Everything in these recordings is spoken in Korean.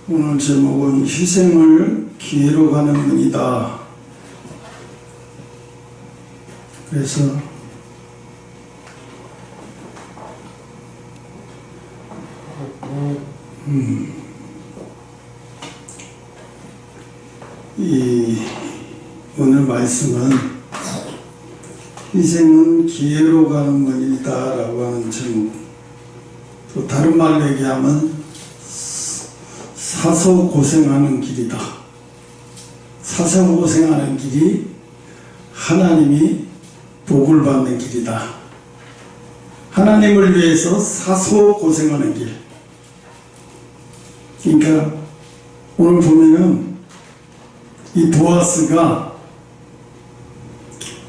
오늘 제목은 희생을 기회로 가는 문이다. 그래서 이 오늘 말씀은 희생은 기회로 가는 문이다 라고 하는 제목, 또 다른 말로 얘기하면 사서 고생하는 길이다. 사서 고생하는 길이 하나님이 복을 받는 길이다. 하나님을 위해서 사서 고생하는 길. 그러니까 오늘 보면은 이 보아스가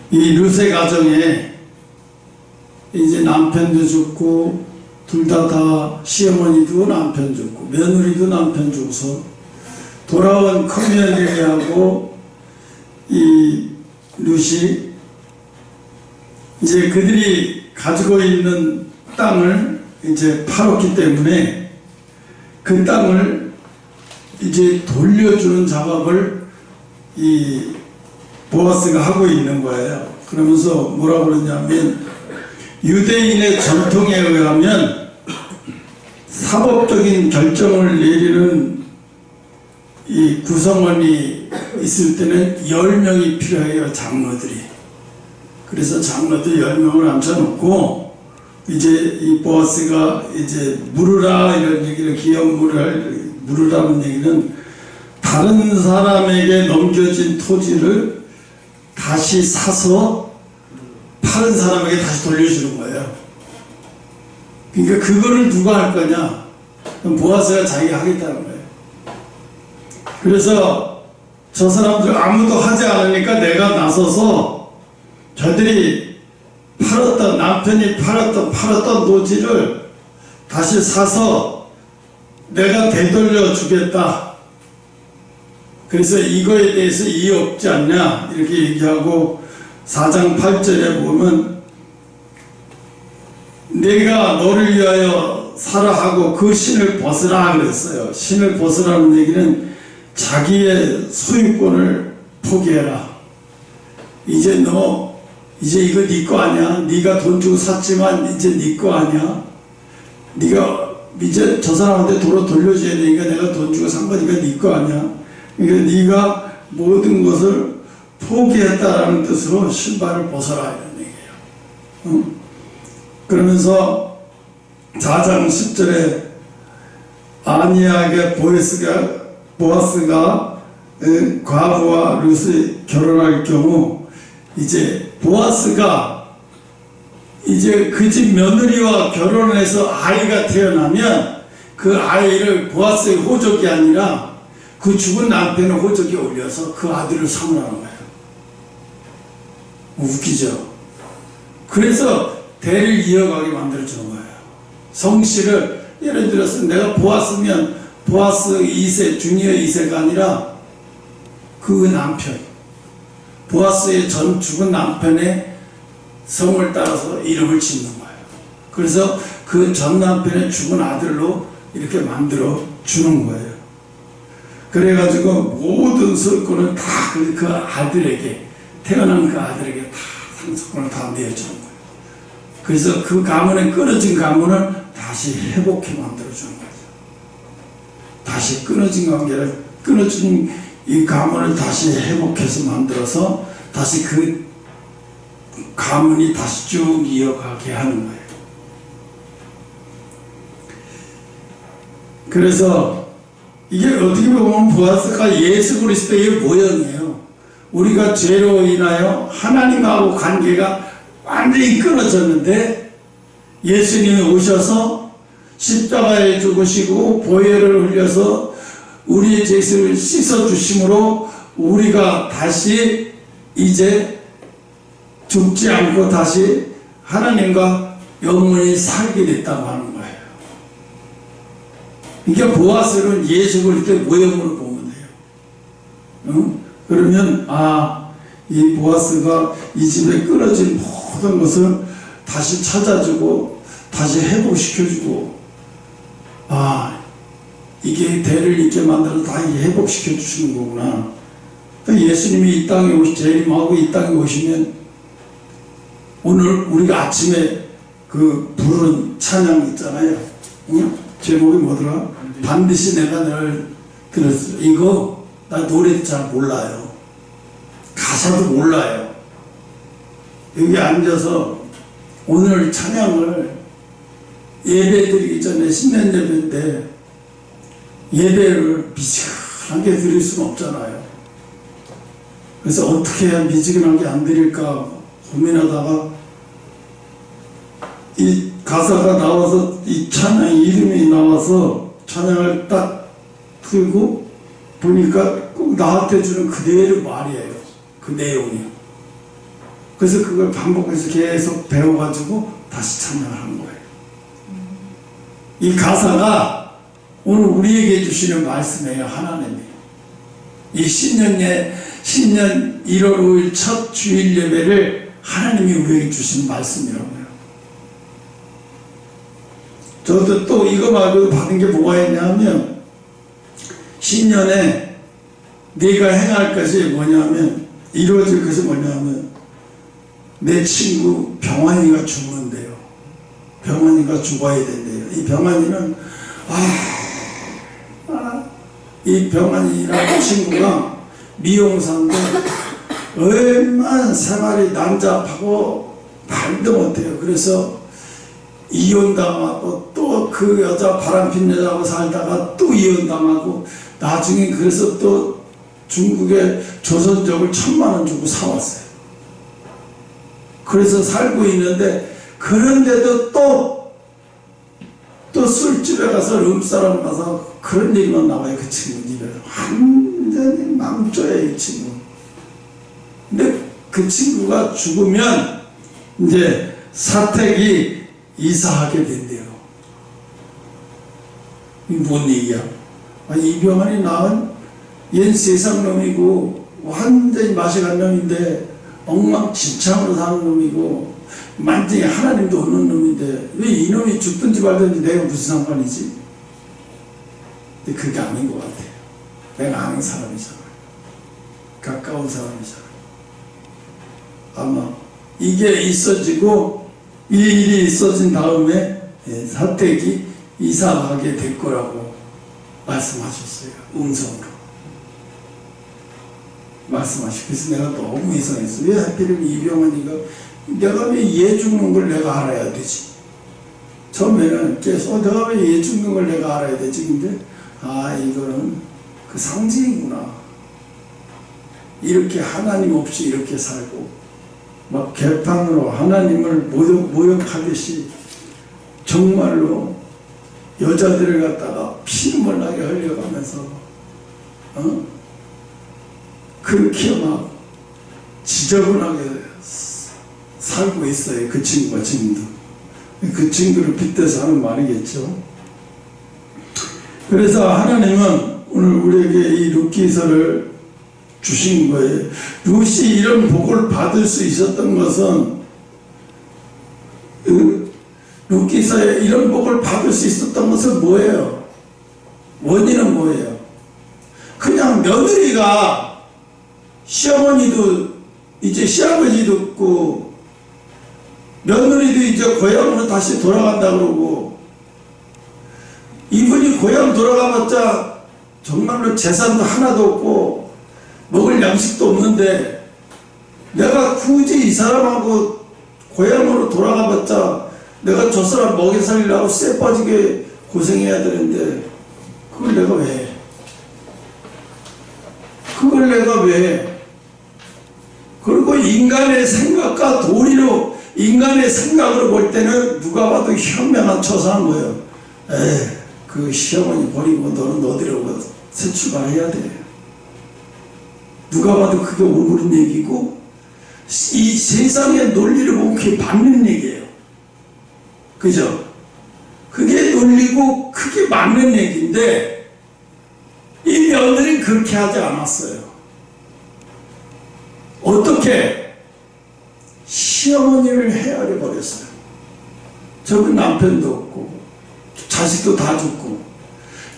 이 룻의 가정에 이제 남편도 죽고 둘 다 시어머니도 남편 죽고 며느리도 남편 죽어서 돌아온 큰며느리하고 이 룻이 이제 그들이 가지고 있는 땅을 이제 팔았기 때문에 그 땅을 이제 돌려주는 작업을 이 보아스가 하고 있는 거예요. 그러면서 뭐라고 그러냐면 유대인의 전통에 의하면 사법적인 결정을 내리는 이 구성원이 있을 때는 10명이 필요해요, 장로들이. 그래서 장로들 10명을 앉혀놓고 이제 이 보아스가 이제 물으라 이런 얘기를, 기업 물으라는 얘기는 다른 사람에게 넘겨진 토지를 다시 사서 파는 사람에게 다시 돌려주는 거예요. 그러니까 그거를 누가 할 거냐? 보아스가 자기가 하겠다는 거예요. 그래서 저 사람들 아무도 하지 않으니까 내가 나서서 저들이 팔았던, 남편이 팔았던 노지를 다시 사서 내가 되돌려 주겠다. 그래서 이거에 대해서 이의 없지 않냐 이렇게 얘기하고 4장 8절에 보면 내가 너를 위하여 사라 하고 그 신을 벗으라 그랬어요. 신을 벗으라는 얘기는 자기의 소유권을 포기해라. 이제 너 이제 이거 네 거 아니야. 네가 돈 주고 샀지만 이제 네 거 아니야. 네가 이제 저 사람한테 도로 돌려줘야 되니까 내가 돈 주고 산 거니까 네 거 아니야. 그러니까 네가 모든 것을 포기했다라는 뜻으로 신발을 벗어라 이런 얘기예요. 그러면서 4장 10절에 아니하게 보아스가 과부와 룻이 결혼할 경우 이제 보아스가 이제 그 집 며느리와 결혼을 해서 아이가 태어나면 그 아이를 보아스의 호적이 아니라 그 죽은 남편의 호적에 올려서 그 아들을 삼으라는 거예요. 웃기죠? 그래서 대를 이어가게 만들어주는 거예요. 성씨를 예를 들어서 내가 보았으면 보아스 2세, 주니어 2세가 아니라 그 남편, 보아스의 전 죽은 남편의 성을 따라서 이름을 짓는 거예요. 그래서 그 전 남편의 죽은 아들로 이렇게 만들어 주는 거예요. 그래가지고 모든 소유권을 다 그 아들에게, 태어난 그 아들에게 다 상속권을 다 내어주는 거예요. 그래서 그 가문의 끊어진 가문을 다시 회복해 만들어주는 거죠. 다시 끊어진 관계를, 끊어진 이 가문을 다시 회복해서 만들어서 다시 그 가문이 다시 쭉 이어가게 하는 거예요. 그래서 이게 어떻게 보면 보아스가 예수 그리스도의 모형이에요. 우리가 죄로 인하여 하나님하고 관계가 완전히 끊어졌는데 예수님이 오셔서 십자가에 죽으시고 보혈을 흘려서 우리의 죄를 씻어주심으로 우리가 다시 이제 죽지 않고 다시 하나님과 영원히 살게 됐다고 하는 거예요. 그러니까 보아스는 예수 그리스도의 모형으로 보면 돼요. 그러면 이 보아스가 이 집에 끊어진 모든 것을 다시 찾아주고 다시 회복시켜주고 이게 대를 있게 만들어서 다 회복시켜 주시는 거구나. 그러니까 예수님이 이 땅에 재림하고 이 땅에 오시면 오늘 우리가 아침에 그 부르는 찬양 있잖아요. 응? 제목이 뭐더라? 반드시 내가 너를 들었어. 이거 나 노래 잘 몰라요. 가사도 몰라요. 여기 앉아서 오늘 찬양을 예배 드리기 전에 신년 예배인데 예배를 미지근하게 드릴 수는 없잖아요. 그래서 어떻게 해야 미지근하게 안 드릴까 고민하다가 이 가사가 나와서 이 찬양 이름이 나와서 찬양을 딱 틀고 보니까 꼭 나한테 주는 그대로 말이에요. 그 내용이. 그래서 그걸 반복해서 계속 배워가지고 다시 찬양을 한 거예요. 이 가사가 오늘 우리에게 주시는 말씀이에요. 하나님이. 이 신년 1월 5일 첫 주일 예배를 하나님이 우리에게 주신 말씀이라고요. 저도 또 이거 말고도 받은 게 뭐가 있냐면 신년에 네가 행할 것이 뭐냐면 이루어질 것이 뭐냐면 내 친구 병환이가 죽는데요. 병환이가 죽어야 된대요. 이 병환이는 이 병환이라는 친구가 미용사인데 얼마나 생활이 난잡하고 말도 못해요. 그래서 이혼당하고 또 그 여자 바람핀 여자하고 살다가 또 이혼당하고 나중에 그래서 또 중국에 조선족을 1,000,000원 주고 사왔어요. 그래서 살고 있는데 그런데도 또 술집에 가서 룸사람 가서 그런 얘기만 나와요. 그 친구 집에 완전히 망조예요. 이 친구. 근데 그 친구가 죽으면 이제 사택이 이사하게 된대요. 이게 뭔 얘기야? 이 병환이 낳은 얜 세상 놈이고 완전히 맛이 간 놈인데 엉망진창으로 사는 놈이고 만등에 하나님도 없는 놈인데 왜 이놈이 죽든지 말든지 내가 무슨 상관이지? 근데 그게 아닌 것 같아요. 내가 아는 사람이잖아요. 가까운 사람이잖아요. 아마 이게 있어지고 이 일이 있어진 다음에 사택이 이사가게 될 거라고 말씀하셨어요. 음성으로 말씀하시고. 그래서 내가 너무 이상했어. 왜 하필이면 이병환이가 내가 왜 얘 죽는 걸 내가 알아야 되지? 처음에는 계속 내가 왜 얘 죽는 걸 내가 알아야 되지? 근데 이거는 그 상징이구나. 이렇게 하나님 없이 이렇게 살고 막 개판으로 하나님을 모욕하듯이 정말로 여자들을 갖다가 피눈물 나게 흘려가면서 그렇게 막 지저분하게 살고 있어요. 그 친구가 지금도. 그 친구를 빗대서 하는 말이겠죠. 그래서 하나님은 오늘 우리에게 이 룻기서를 주신 거예요. 룻이 이런 복을 받을 수 있었던 것은 룻기서에 이런 복을 받을 수 있었던 것은 뭐예요? 원인은 뭐예요? 그냥 며느리가 시어머니도 이제 시아버지도 없고 며느리도 이제 고향으로 다시 돌아간다 그러고 이분이 고향 돌아가봤자 정말로 재산도 하나도 없고 먹을 양식도 없는데 내가 굳이 이 사람하고 고향으로 돌아가봤자 내가 저 사람 먹여 살리려고 쎄 빠지게 고생해야 되는데 그걸 내가 왜? 그걸 내가 왜? 그리고 인간의 생각과 도리로 인간의 생각으로 볼 때는 누가 봐도 현명한 처사한 거예요. 그 시어머니 버리고 너는 어디로 새 출발해야 돼. 누가 봐도 그게 옳은 얘기고 이 세상의 논리를 보면 그게 맞는 얘기예요. 그죠? 그게 논리고 그게 맞는 얘기인데 이 며느리는 그렇게 하지 않았어요. 어떻게? 시어머니를 헤아려 버렸어요. 저분 남편도 없고 자식도 다 죽고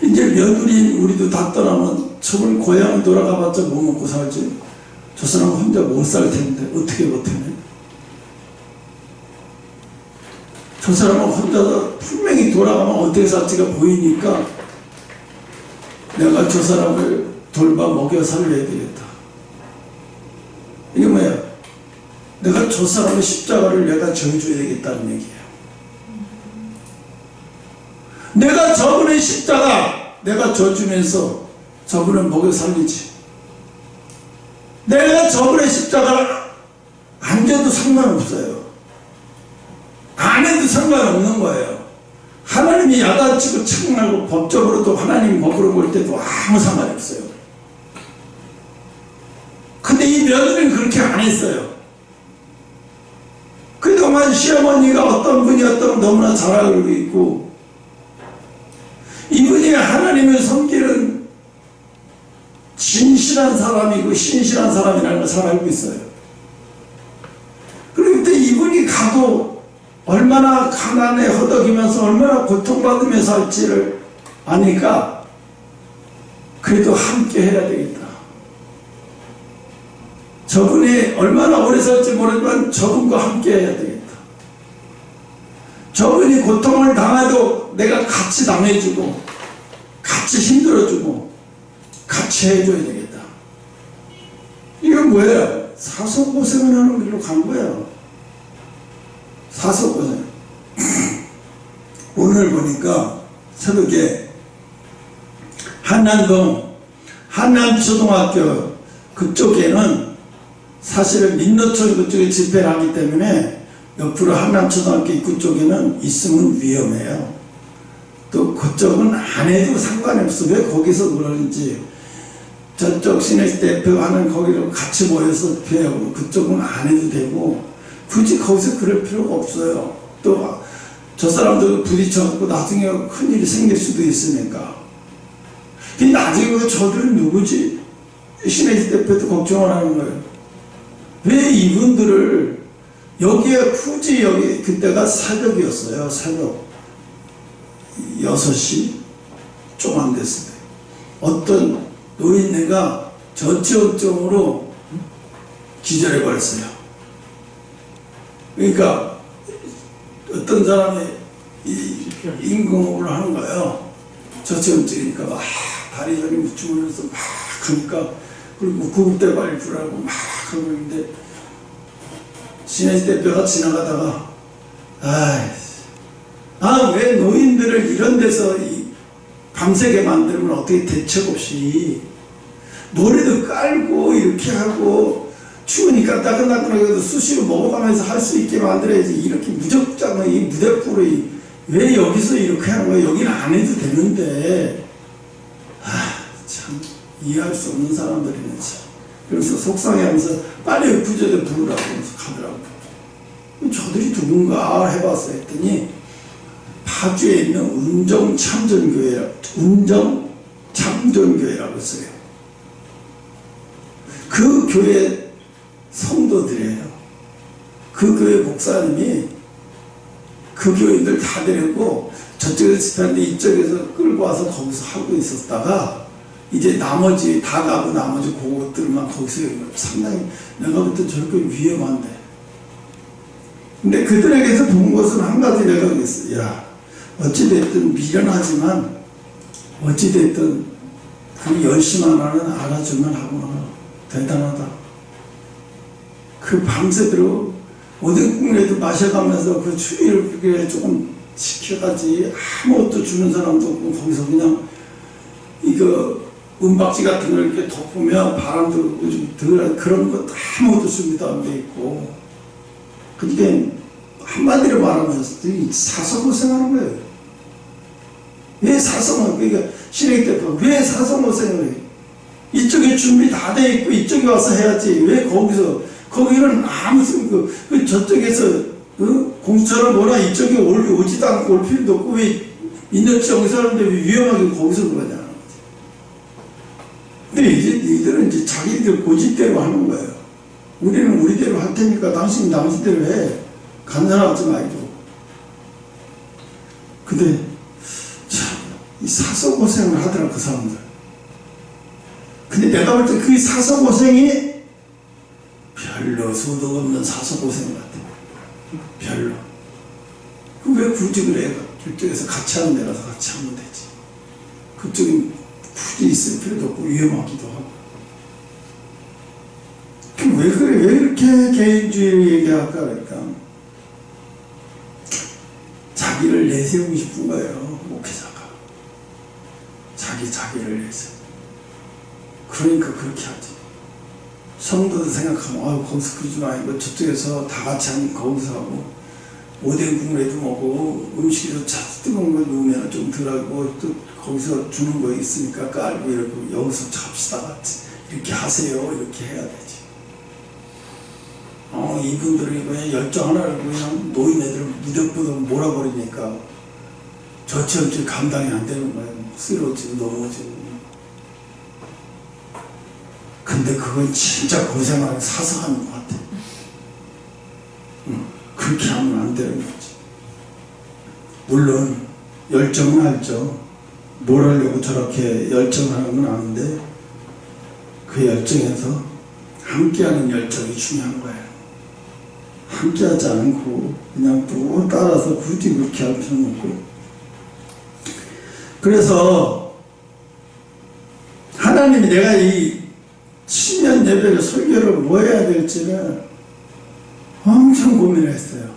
이제 며느리인 우리도 다 떠나면 저분 고향 돌아가봤자 뭐 먹고 살지? 저 사람 혼자 못 살 텐데 어떻게 버티네? 저 사람은 혼자서 분명히 돌아가면 어떻게 살지가 보이니까 내가 저 사람을 돌봐 먹여 살려야 되겠다. 이게 뭐야? 내가 저 사람의 십자가를 내가 져줘야 되겠다는 얘기예요. 내가 저분의 십자가 내가 져주면서 저분을 먹여 살리지. 내가 저분의 십자가를 안 져도 상관없어요. 안 해도 상관없는 거예요. 하나님이 야단치고 책망하고 법적으로도 하나님 법으로 볼 때도 아무 상관이 없어요. 근데 이 며느리는 그렇게 안 했어요. 그동안 시어머니가 어떤 분이었던 너무나 잘 알고 있고, 이분이 하나님을 섬기는 진실한 사람이고 신실한 사람이라는 걸 잘 알고 있어요. 그런데 이분이 가도 얼마나 가난에 허덕이면서 얼마나 고통받으며 살지를 아니까 그래도 함께 해야 되겠다. 저분이 얼마나 오래 살지 모르지만 저분과 함께 해야 되겠다. 저분이 고통을 당해도 내가 같이 당해주고 같이 힘들어주고 같이 해줘야 되겠다. 이건 뭐예요? 사소고생을 하는 길로 간 거예요. 사소고생. 오늘 보니까 새벽에 한남동 한남초등학교 그쪽에는 사실은 민노촌 그쪽에 집회를 하기 때문에 옆으로 한남초등학교 입구 쪽에는 있으면 위험해요. 또 그쪽은 안 해도 상관이 없어. 왜 거기서 그러는지. 저쪽 시내시 대표 하는 거기로 같이 모여서 집회하고 그쪽은 안 해도 되고 굳이 거기서 그럴 필요가 없어요. 또 저 사람들 부딪혀갖고 나중에 큰일이 생길 수도 있으니까. 근데 나중에 저들은 누구지? 시내시 대표도 걱정을 하는 거예요. 왜 이분들을 여기에 굳이 여기 그때가 새벽이었어요. 새벽 6시 좀 안 됐어요. 어떤 노인네가 저체온증으로 기절해 버렸어요. 그러니까 어떤 사람이 인공호흡을 하는 거예요. 저체온증이니까 막 다리 저리 묻히면서 막 하니까, 그리고 구급대 빨리 부르라고 막 하고 있는데 신혜지 대표가 지나가다가 왜 노인들을 이런 데서 밤새게 만들면 어떻게 대책 없이 모래도 깔고 이렇게 하고 추우니까 따끈따끈하게 수시로 먹어가면서 할 수 있게 만들어야지. 이렇게 무적장의 이 무대포를 왜 여기서 이렇게 하는 거예요? 여기는 안 해도 되는데. 참 이해할 수 없는 사람들이네 참. 그래서 속상해하면서 빨리 구조대 부르라고 해서 가더라고요. 저들이 누군가 해봤어 했더니 파주에 있는 운정참전교회라고 써요. 그 교회 성도들이에요. 그 교회 목사님이 그 교인들 다 데리고 저쪽에서 집회하는데 이쪽에서 끌고 와서 거기서 하고 있었다가 이제 나머지 다 가고 나머지 그것들만 거기서 상당히 내가 볼 때 저렇게 위험한데. 근데 그들에게서 본 것은 한 가지 내가 그랬어. 야, 어찌됐든 미련하지만 어찌됐든 그 열심 하나는 알아주면 하구나. 대단하다. 그 밤새도록 오뎅국이라도 마셔가면서 그 추위를 그렇게 조금 식혀가지 아무것도 주는 사람도 없고 거기서 그냥 이거 은박지 같은 걸 이렇게 덮으면 바람도 좀 덜 그런 거 아무것도 준비도 안 돼 있고. 그러니까 한마디로 말하면 사서고생하는 거예요. 왜 그러니까 신의 대표 왜 사서고생을 해? 이쪽에 준비 다 돼 있고 이쪽에 와서 해야지. 왜 거기는 아무 저쪽에서 공수처럼 뭐라 이쪽에 오지도 않고 올 필요도 없고 왜 인력지 여기서 하는데 왜 위험하게 거기서 그러냐. 근데 이제 이들은 이제 자기들 고집대로 하는 거예요. 우리는 우리대로 할 테니까 당신은 당신대로 해. 간섭하지 말고. 근데 참 사서고생을 하더라, 그 사람들. 근데 내가 볼 때 그 사서고생이 별로 소득 없는 사서고생 같아. 별로. 왜 굳이 그래? 저쪽에서 같이 하는 데 가서 같이 하면 되지. 그쪽은 굳이 있을 필요도 없고 위험하기도 하고. 왜 그래? 왜 이렇게 개인주의를 얘기할까? 그러니까 자기를 내세우고 싶은 거예요, 목회자가. 자기를 내세워. 그러니까 그렇게 하지. 성도도 생각하면 거기서 그러지 말고 저쪽에서 다 같이 하면 거기서 하고 오뎅 국물에도 먹고 음식에도 뜨거운 거 넣으면 좀 덜하고 또 거기서 주는 거 있으니까 깔고 이러고 여기서 잡시다 같이 이렇게 하세요. 이렇게 해야 되지. 이분들이 그냥 열정 하나를 그냥 노인네들 무덕무덕 몰아버리니까 저처럼 감당이 안 되는 거예요. 쓰러지고 넘어지고. 근데 그건 진짜 고생하고 사서하는 것 같아. 그렇게 하면 안 되는 거지. 물론 열정은 알죠. 뭘 하려고 저렇게 열정하는 건 아는데 그 열정에서 함께하는 열정이 중요한 거예요. 함께하지 않고 그냥 또 따라서 굳이 그렇게 할 필요는 없고. 그래서 하나님이 내가 이 신년 예배를 설교를 뭐 해야 될지는 엄청 고민을 했어요.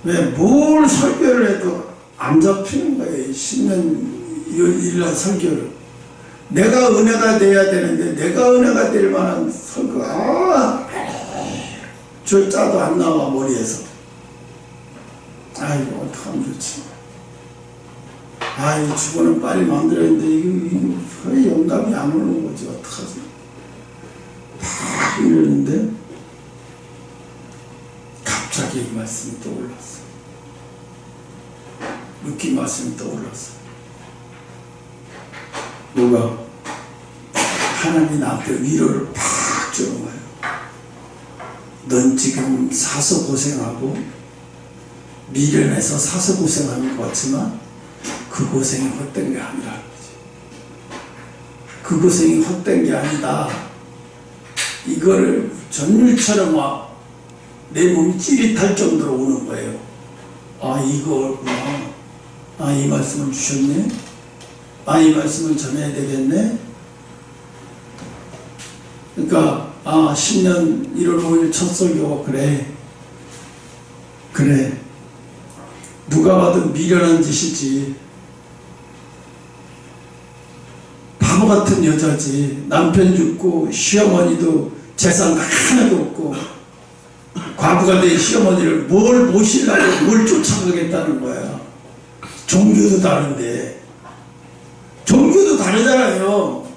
왜 뭘 설교를 해도 안 잡히는 거예요. 신년 일날 설교를. 내가 은혜가 돼야 되는데 내가 은혜가 될 만한 설교가 절자도 안 나와 머리에서. 아이고 어떡하면 좋지. 아이 주거는 빨리 만들어야 되는데 이거 왜 영감이 안 오는 거지. 어떡하지. 막 이러는데 갑자기 이 말씀이 떠올랐어. 느낌 말씀이 떠올랐어. 뭐가? 하나님이 나한테 위로를 팍 주는 거예요. 넌 지금 사서 고생하고 미련해서 사서 고생하는 것 같지만 그 고생이 헛된 게 아니라 그 고생이 헛된 게 아니다. 이거를 전율처럼 막 내 몸이 찌릿할 정도로 오는 거예요. 이거구나. 이 말씀을 주셨네. 이 말씀을 전해야 되겠네. 그러니까 신년 1월 5일 첫 설교가 그래 누가 봐도 미련한 짓이지. 바보 같은 여자지. 남편 죽고 시어머니도 재산 하나도 없고 과부가 된 시어머니를 뭘 모시려고 뭘 쫓아가겠다는 거야. 종교도 다른데. 종교도 다르잖아요.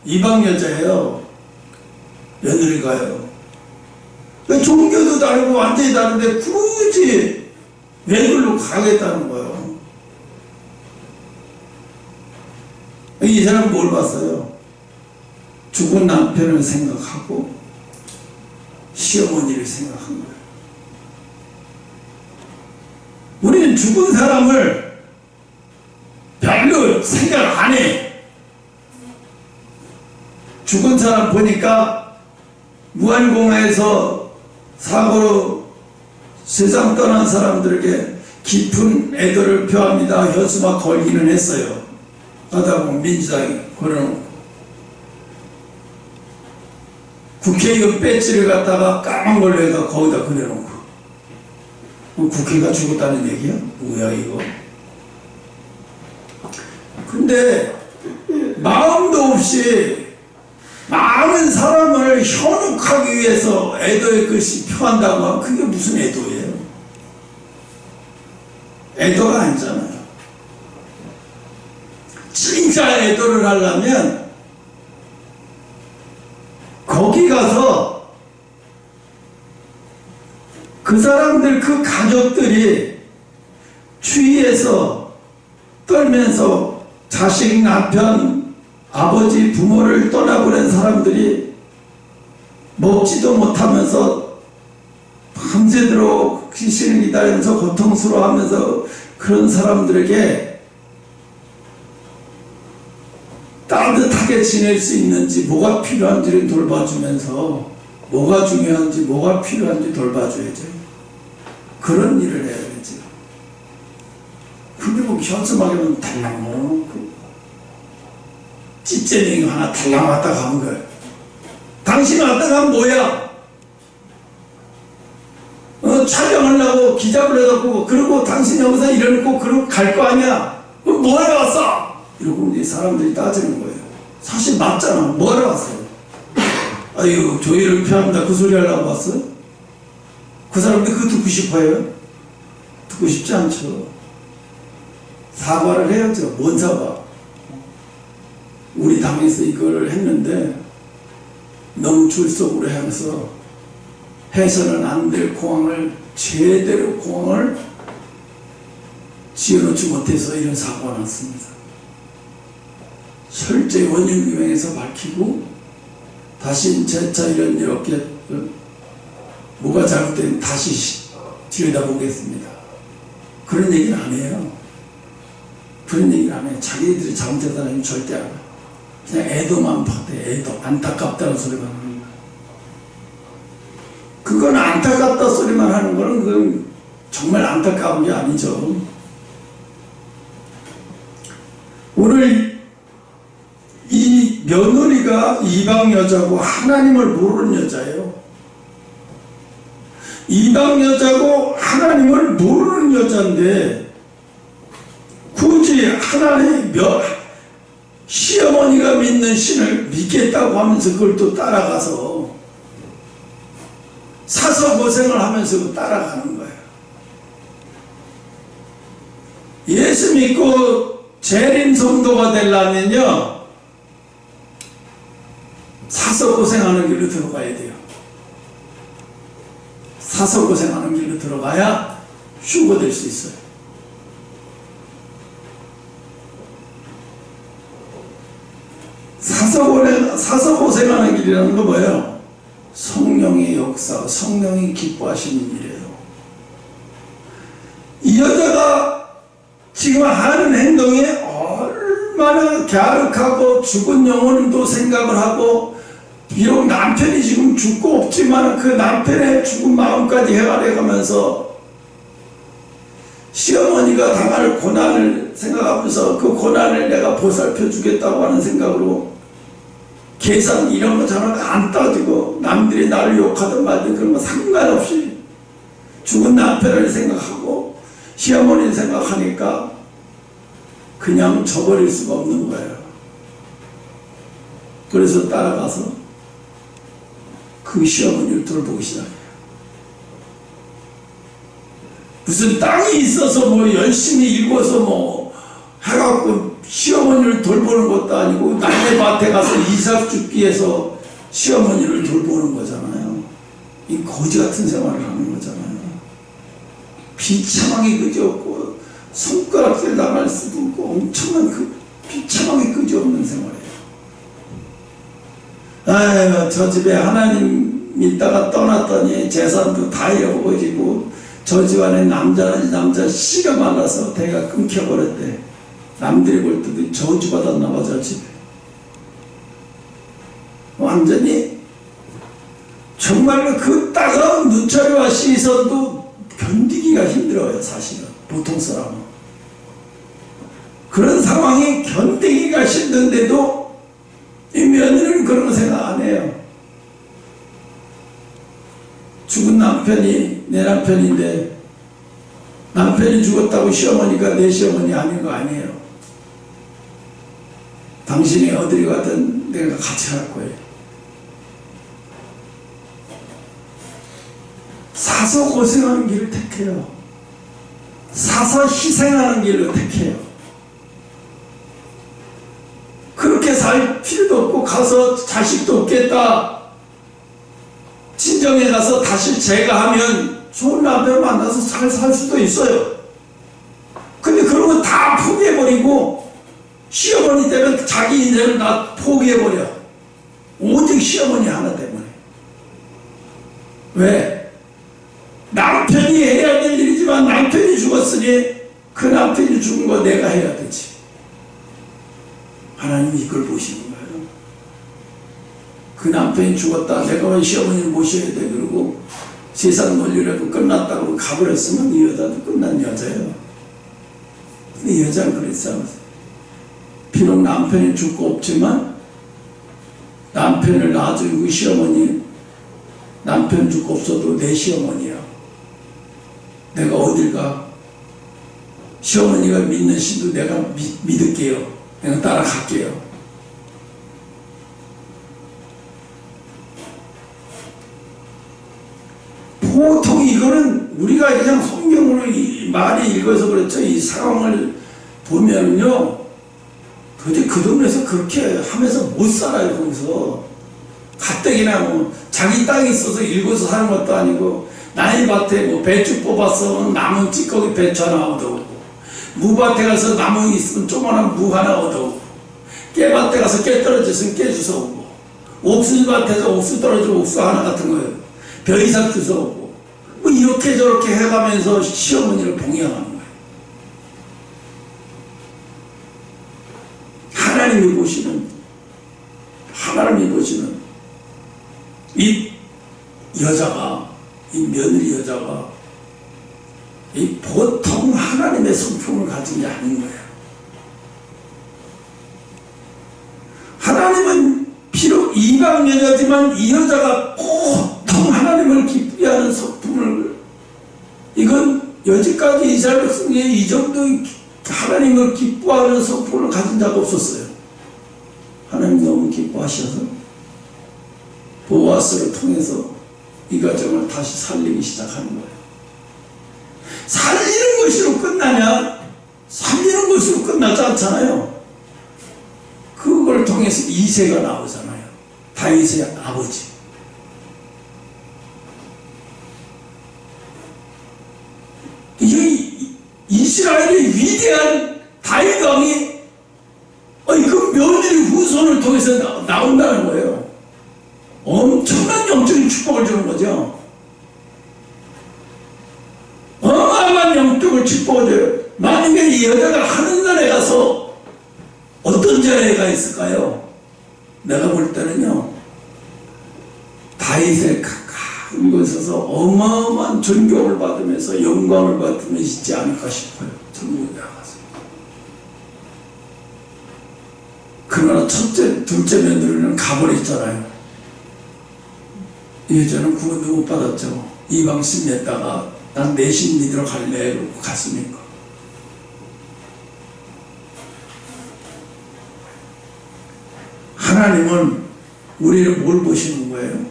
이방 여자예요. 며느리가요. 종교도 다르고 완전히 다른데 굳이 왜 그걸로 가겠다는 거예요. 이 사람은 뭘 봤어요? 죽은 남편을 생각하고 시어머니를 생각한 거예요. 우리는 죽은 사람을 별로 생각 안 해. 죽은 사람 보니까 무한공화에서 사고로 세상 떠난 사람들에게 깊은 애도를 표합니다. 현수막 걸기는 했어요. 하다 보면 민주당이 걸어놓고 국회의원 배지를 갖다가 까만 걸로 해서 거기다 그려놓고 국회가 죽었다는 얘기야? 뭐야 이거? 근데 마음도 없이 많은 사람을 현혹하기 위해서 애도의 것이 표한다고 하면 그게 무슨 애도예요? 애도가 아니잖아요. 진짜 애도를 하려면 거기 가서 그 사람들 그 가족들이 추위에서 떨면서 자식, 남편, 아버지, 부모를 떠나보낸 사람들이 먹지도 못하면서 밤새도록 귀신을 기다리면서 고통스러워하면서 그런 사람들에게 어떻게 지낼 수 있는지, 뭐가 필요한지를 돌봐주면서 뭐가 중요한지, 뭐가 필요한지 돌봐줘야죠. 그런 일을 해야 되죠. 그리고 현수막에는 달랑 넣어놓고 찌꺼기 하나 달랑 왔다 가는 거예요. 당신 왔다 가면 뭐야? 촬영하려고 기자 불러놓고, 그리고 당신 여기서 이러놓고 그러고 갈 거 아니야? 그럼 뭐하러 왔어? 이러고 이제 사람들이 따지는 거예요. 사실 맞잖아. 뭐하러 왔어요? 아유, 조의를 표합니다. 그 소리 하려고 왔어? 그 사람들 그거 듣고 싶어요? 듣고 싶지 않죠. 사과를 해야죠. 뭔 사과? 우리 당에서 이걸 했는데 너무 출석으로 해서 해서는 안 될 공항을 제대로 공항을 지어놓지 못해서 이런 사고가 났습니다. 철저히 원인 규명해서 밝히고 다시 재차 이런 이렇게 뭐가 잘못된 다시 들여다보겠습니다. 그런 얘기는 안 해요. 그런 얘기는 안 해요. 자기들이 잘못했다는 절대 안 해요. 그냥 애도만 파대. 애도. 안타깝다는 소리만 하는 거예요. 그건 안타깝다 소리만 하는 거는 그건 정말 안타까운 게 아니죠. 오늘 이 며느리가 이방 여자고 하나님을 모르는 여자예요. 이방 여자고 하나님을 모르는 여자인데 굳이 하나님 시어머니가 믿는 신을 믿겠다고 하면서 그걸 또 따라가서 사서 고생을 하면서 따라가는 거예요. 예수 믿고 재림 성도가 되려면요, 사서 고생하는 길로 들어가야 돼요. 사서 고생하는 길로 들어가야 휴거 될 수 있어요. 사서 고생하는 길이라는 거 뭐예요? 성령의 역사, 성령이 기뻐하시는 일이에요. 이 여자가 지금 하는 행동이 얼마나 갸륵하고 죽은 영혼도 생각을 하고, 비록 남편이 지금 죽고 없지만 그 남편의 죽은 마음까지 헤아려가면서 시어머니가 당할 고난을 생각하면서 그 고난을 내가 보살펴 주겠다고 하는 생각으로 계산 이런 거 저런 거 안 따지고 남들이 나를 욕하든 말든 그런 거 상관없이 죽은 남편을 생각하고 시어머니를 생각하니까 그냥 저버릴 수가 없는 거예요. 그래서 따라가서 그 시어머니를 돌보기 시작해요. 무슨 땅이 있어서 뭐 열심히 일궈서 뭐 해갖고 시어머니를 돌보는 것도 아니고 남의 밭에 가서 이삭 줍기 위해서 시어머니를 돌보는 거잖아요. 이 거지 같은 생활을 하는 거잖아요. 비참하게 그지없고 손가락질 나갈 수도 없고 엄청난 그 비참하게 그지없는 생활이에요. 아유, 저 집에 하나님 믿다가 떠났더니 재산도 다 잃어버리고 저 집안에 남자 씨가 많아서 대가 끊겨버렸대. 남들이 볼 때도 저주받았나 봐, 저 집에. 완전히 정말로 그 따가운 눈초리와 시선도 견디기가 힘들어요, 사실은. 보통 사람은. 그런 상황이 견디기가 힘든데도 이 며느리는 그런 거 생각 안 해요. 죽은 남편이 내 남편인데 남편이 죽었다고 시어머니가 내 시어머니 아닌 거 아니에요. 당신이 어디를 가든 내가 같이 갈 거예요. 사서 고생하는 길을 택해요. 사서 희생하는 길을 택해요. 그렇게 살 필요도 없고 가서 자식도 없겠다. 친정에 가서 다시 제가 하면 좋은 남편을 만나서 살 수도 있어요. 근데 그런 거 다 포기해버리고 시어머니 때문에 자기 인생을 다 포기해버려. 오직 시어머니 하나 때문에. 왜? 남편이 해야 될 일이지만 남편이 죽었으니 그 남편이 죽은 거 내가 해야 되지. 하나님이 이걸 보시는 거예요. 그 남편이 죽었다. 내가 왜 시어머니를 모셔야 돼? 그러고 세상 논리라도 끝났다고 가버렸으면 이 여자도 끝난 여자예요. 근데 이 여자는 그랬지 않았어요. 비록 남편이 죽고 없지만 남편을 놔주고 시어머니, 남편 죽고 없어도 내 시어머니야. 내가 어딜 가? 시어머니가 믿는 신도 내가 믿을게요. 내가 따라갈게요. 보통 이거는 우리가 그냥 성경으로 이 많이 읽어서 그렇죠. 이 상황을 보면요, 도대체 그 동네에서 그렇게 하면서 못 살아요. 거기서 가뜩이나 뭐 자기 땅이 있어서 읽어서 사는 것도 아니고, 나의 밭에 뭐 배추 뽑았어 나무 찌꺼기 배추 하나 얻어오고, 무밭에 가서 나무 있으면 조그만한 무 하나 얻어오고, 깨밭에 가서 깨 떨어졌으면 깨 주워오고, 옥수수밭에서 옥수 떨어지면 옥수 하나 같은 거예요. 벼이삭 주워오고, 뭐 이렇게 저렇게 해가면서 시어머니를 봉양하는 거예요. 하나님이 보시는 이 여자가, 이 며느리 여자가 이 보통 하나님의 성품을 가진 게 아닌 거예요. 하나님은 비록 이방 여자지만 이 여자가 보통 하나님을 기쁘게 하는 성품을, 이건 여지까지 이스라엘 백성에 이 정도 하나님을 기뻐하는 성품을 가진 자가 없었어요. 하나님 너무 기뻐하셔서 보아스를 통해서 이 가정을 다시 살리기 시작하는 거예요. 살리는 것으로 끝나냐? 살리는 것으로 끝나지 않잖아요. 그걸 통해서 이새가 나오잖아요. 다윗의 아버지. 이 이스라엘의 위대한 다윗 왕이 그 며느리 후손을 통해서 나온다는 거예요. 엄청난 영적인 축복을 주는 거죠. 어마어마한 영적인 축복을 줘요. 만약에 이 여자가 하늘나라에 가서 어떤 자리가 있을까요? 내가 볼 때는요, 다윗의 가까운 곳에서 어마어마한 존경을 받으면서 영광을 받으면서 있지 않을까 싶어요. 천국에 가서. 그러나 첫째, 둘째 며느리는 가버렸잖아요. 이 여자는 구원도 못 받았죠. 이방신 냈다가 난 내 신 믿으러 갈래 그러고 갔으니까. 하나님은 우리를 뭘 보시는 거예요?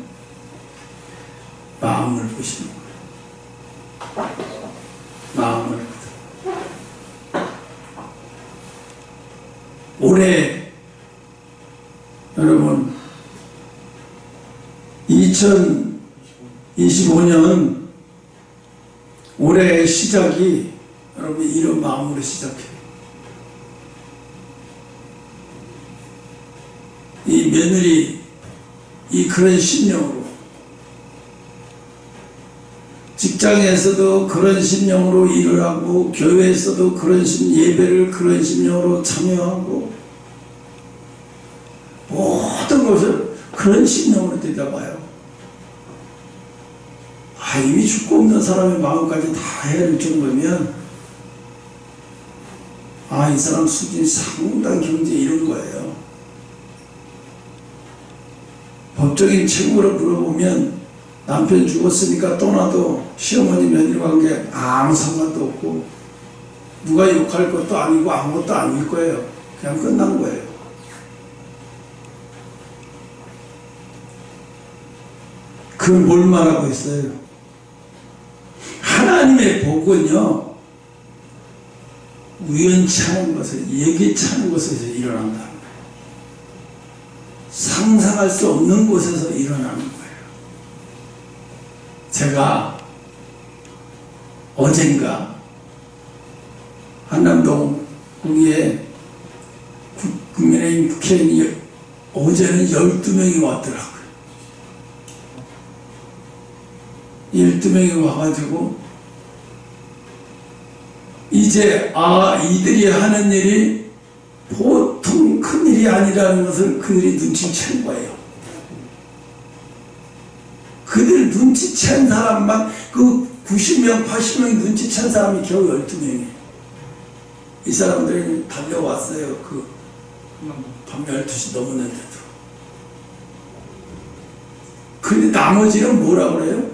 마음을 보시는 거예요. 마음을. 올해 여러분 2025년 올해의 시작이 여러분 이런 마음으로 시작해요. 이 며느리 이 그런 심령으로, 직장에서도 그런 심령으로 일을 하고, 교회에서도 그런 예배를 그런 심령으로 참여하고, 모든 것을 그런 심령으로 들여다봐요. 이미 죽고 없는 사람의 마음까지 다 헤아릴 정도면 이 사람 수준이 상당히 경제 이런 거예요. 법적인 책무를 물어보면 남편 죽었으니까 떠나도 시어머니 며느리 관계 아무 상관도 없고, 누가 욕할 것도 아니고 아무것도 아닐 거예요. 그냥 끝난 거예요. 그걸 뭘 말하고 있어요? 하나님의 복은요, 우연치 않은 것에, 예기치 않은 곳에서 일어난다. 상상할 수 없는 곳에서 일어나는 거예요. 제가 어젠가 한남동 거기에 국민의힘 국회의원이 어제는 12명이 왔더라고요. 12명이 와가지고 이제 이들이 하는 일이 보통 큰 일이 아니라는 것을 그들이 눈치챈 거예요. 눈치챈 사람만, 그 90명, 80명 눈치챈 사람이 겨우 12명이에요. 이 사람들이 달려왔어요. 그 밤 12시 넘었는데도. 근데 나머지는 뭐라 그래요?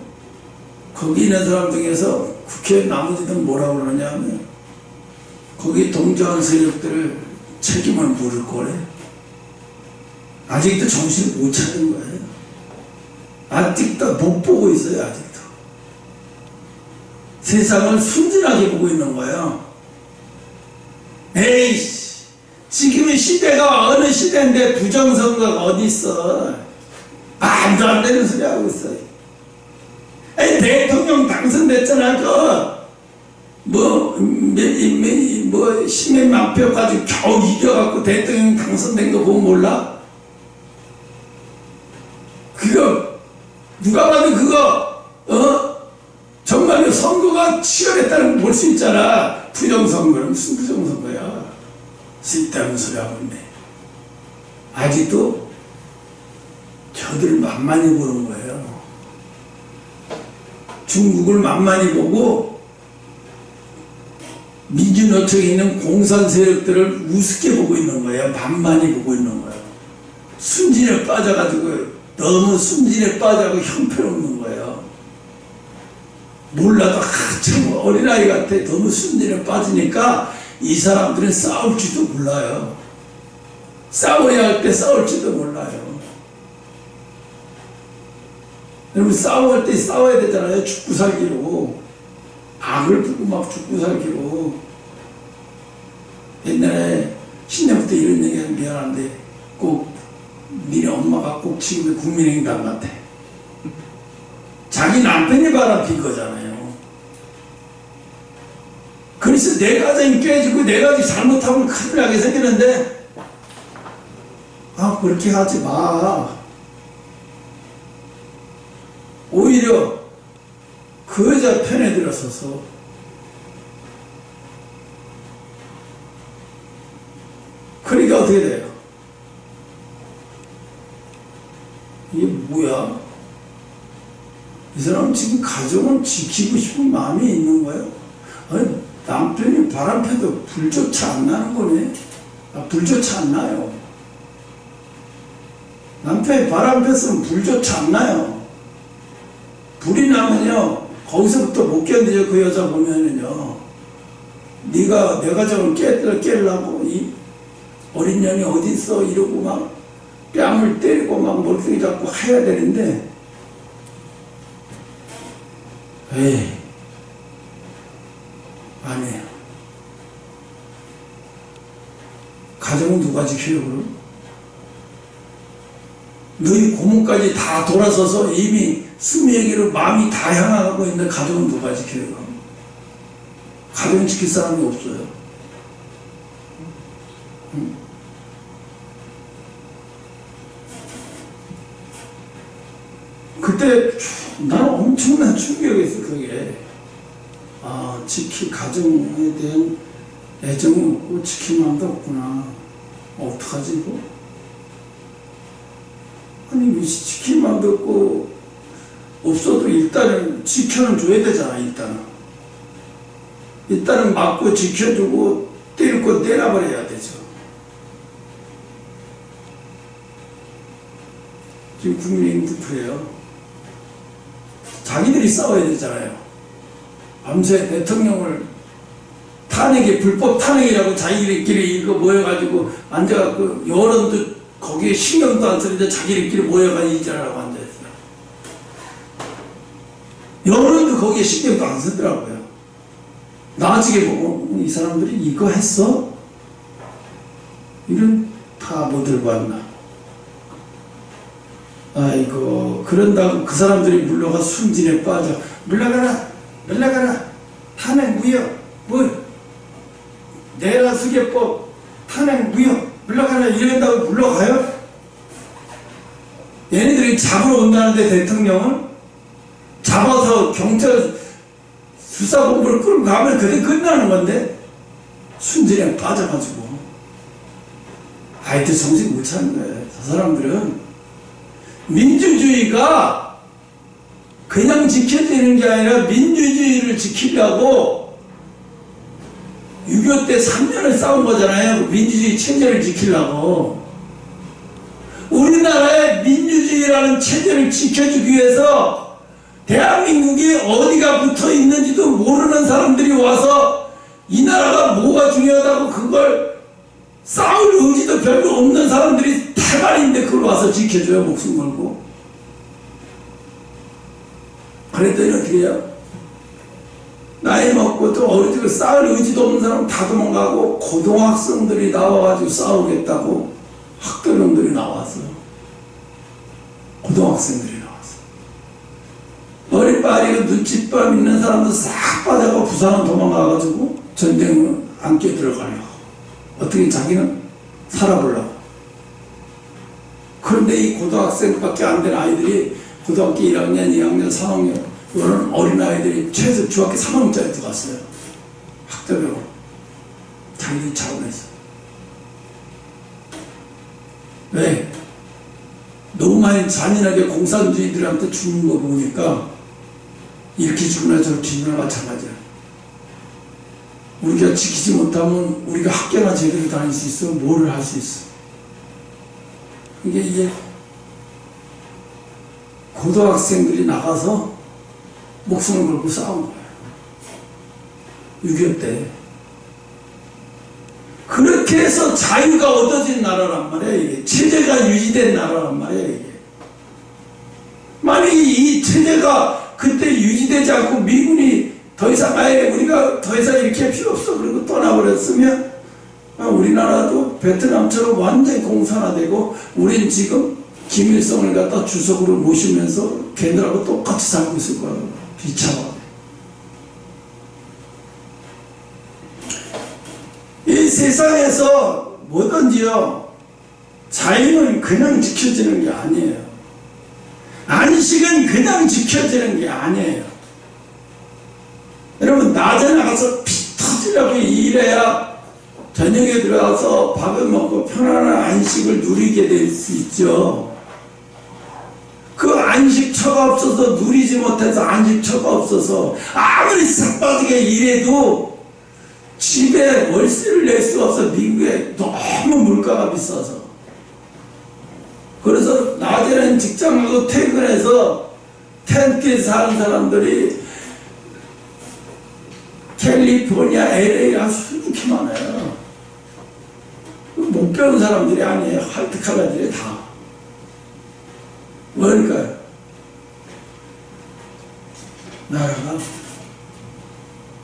거기 있는 사람 중에서 국회 나머지는 뭐라 그러냐면, 거기 동조한 세력들을 책임을 물을 거래. 아직도 정신을 못 차린 거예요. 아직도 못 보고 있어요. 아직도 세상을 순진하게 보고 있는 거예요. 에이씨, 지금의 시대가 어느 시대인데 부정선거가 어디 있어? 말도 안 되는 소리 하고 있어요. 에이, 대통령 당선됐잖아. 십몇만 표 가지고 겨우 이겨갖고 대통령 당선된 거 보면 몰라? 그거 누가 봐도 그거 정말로 선거가 치열했다는 걸 볼 수 있잖아. 부정선거는 무슨 부정선거야? 쓸데없는 소리 하고 있네. 아직도 저들을 만만히 보는 거예요. 중국을 만만히 보고 민주노총에 있는 공산 세력들을 우습게 보고 있는 거예요. 만만히 보고 있는 거예요. 순진에 빠져가지고, 너무 순진에 빠져가지고 형편없는 거예요. 몰라도 한참 어린아이 같아. 너무 순진에 빠지니까 이 사람들은 싸울지도 몰라요. 싸워야 할 때 싸울지도 몰라요. 여러분, 싸울 때 싸워야 되잖아요. 죽고 살기로. 악을 두고 막 죽고 살기로. 옛날에 신년부터 이런 얘기하면 미안한데, 꼭 니네 엄마가 꼭 지금의 국민의힘당 같아. 자기 남편이 바람핀 거잖아요. 그래서 내 가정이 깨지고 내 가정이 잘못하면 큰일 나게 생기는데, 그렇게 하지 마. 오히려 그 여자 편에 들어서서 그러니까 어떻게 돼요? 이게 뭐야? 이 사람은 지금 가정을 지키고 싶은 마음이 있는 거예요? 아니, 남편이 바람펴도 불조차 안 나는 거네? 불조차 안 나요. 남편이 바람폈으면 불조차 안 나요. 불이 나면요, 거기서부터 못 견디죠. 그 여자 보면은요, 네가 내 가정을 깨려고 이 어린 년이 어디 있어 이러고 막 뺨을 때리고 막 머리카락 잡고 해야 되는데, 에이, 안 해요. 가정은 누가 지켜요, 그럼? 너희 고문까지 다 돌아서서 이미 수명이로 마음이 다 향하고 있는데 가정은 누가 지켜요? 가정 지킬 사람이 없어요. 그때 나는 엄청난 충격이었어. 그게 가정에 대한 애정은 없고 지킬 마음도 없구나. 어떡하지 이거? 아니, 지킬 마음도 없고 없어도 일단은 지켜는 줘야 되잖아. 일단은 맞고 지켜주고 때릴 거 때려버려야 되죠. 지금 국민의힘도 그래요. 자기들이 싸워야 되잖아요. 밤새 대통령을 불법 탄핵이라고 자기들끼리 이거 모여가지고 앉아갖고, 여론도 거기에 신경도 안 쓰는데 자기들끼리 모여가지고 이자라고 앉아있어요. 여론도 거기에 신경도 안 쓰더라고요. 나중에 보고, 이 사람들이 이거 했어? 이런 바보들 봤나? 아이고, 그런다고 그 사람들이 물러가 순진에 빠져. 물러가라! 탄핵 무효! 내라수계법 탄핵 무효! 물러가라! 이런다고 물러가요? 얘네들이 잡으러 온다는데 대통령은 잡아서 경찰 수사본부를 끌고 가면 그게 끝나는 건데, 순진에 빠져가지고 하여튼 정신 못 차는 거예요. 저 사람들은 민주주의가 그냥 지켜지는 게 아니라 민주주의를 지키려고 6.25 때 3년을 싸운 거잖아요. 민주주의 체제를 지키려고. 우리나라의 민주주의라는 체제를 지켜주기 위해서 대한민국이 어디가 붙어 있는지도 모르는 사람들이 와서 이 나라가 뭐가 중요하다고 그걸 싸울 의지도 별로 없는 사람들이 태반인데 그걸 와서 지켜줘요. 목숨 걸고. 그랬더니 어떻게 해요? 나이 먹고 또 어리고 싸울 의지도 없는 사람 다 도망가고 고등학생들이 나와가지고 싸우겠다고 학교놈들이 나왔어요. 고등학생들이 나왔어요. 머리 빠리고 눈칫밥 있는 사람도 싹 빠져가 부산은 도망가가지고 전쟁을 안 끼어들어가려고. 어떻게 자기는 살아보려고. 그런데 이 고등학생밖에 안 된 아이들이 고등학교 1학년, 2학년, 3학년 이런 어린아이들이 최소 중학교 3학년짜리 들어갔어요. 학대적으로. 자기들 차원에서. 왜? 너무 많이 잔인하게 공산주의들한테 죽는 거 보니까 이렇게 죽으나 저렇게 죽으나 마찬가지야. 우리가 지키지 못하면 우리가 학교나 제대로 다닐 수 있어? 뭐를 할 수 있어? 이게 이제 고등학생들이 나가서 목숨을 걸고 싸운 거예요. 6.25 때. 그렇게 해서 자유가 얻어진 나라란 말이에요. 이게 체제가 유지된 나라란 말이에요. 이게. 만약에 이 체제가 그때 유지되지 않고 미군이 더 이상 아예 우리가 더 이상 이렇게 할 필요 없어 그리고 떠나버렸으면 우리나라도 베트남처럼 완전히 공산화되고 우린 지금 김일성을 갖다 주석으로 모시면서 걔들하고 똑같이 살고 있을 거예요. 비참하게. 이 세상에서 뭐든지요 자유는 그냥 지켜지는 게 아니에요. 안식은 그냥 지켜지는 게 아니에요. 여러분 낮에 나가서 피 터지려고 일해야 저녁에 들어가서 밥을 먹고 편안한 안식을 누리게 될 수 있죠. 그 안식처가 없어서 누리지 못해서 안식처가 없어서 아무리 싹 빠지게 일해도 집에 월세를 낼 수가 없어. 미국에 너무 물가가 비싸서. 그래서 낮에는 직장 가고 퇴근해서 텐트에 사는 사람들이 캘리포니아, LA 아주 이렇게 많아요. 못 배운 사람들이 아니에요. 화이트칼라들이 다. 뭐니까요?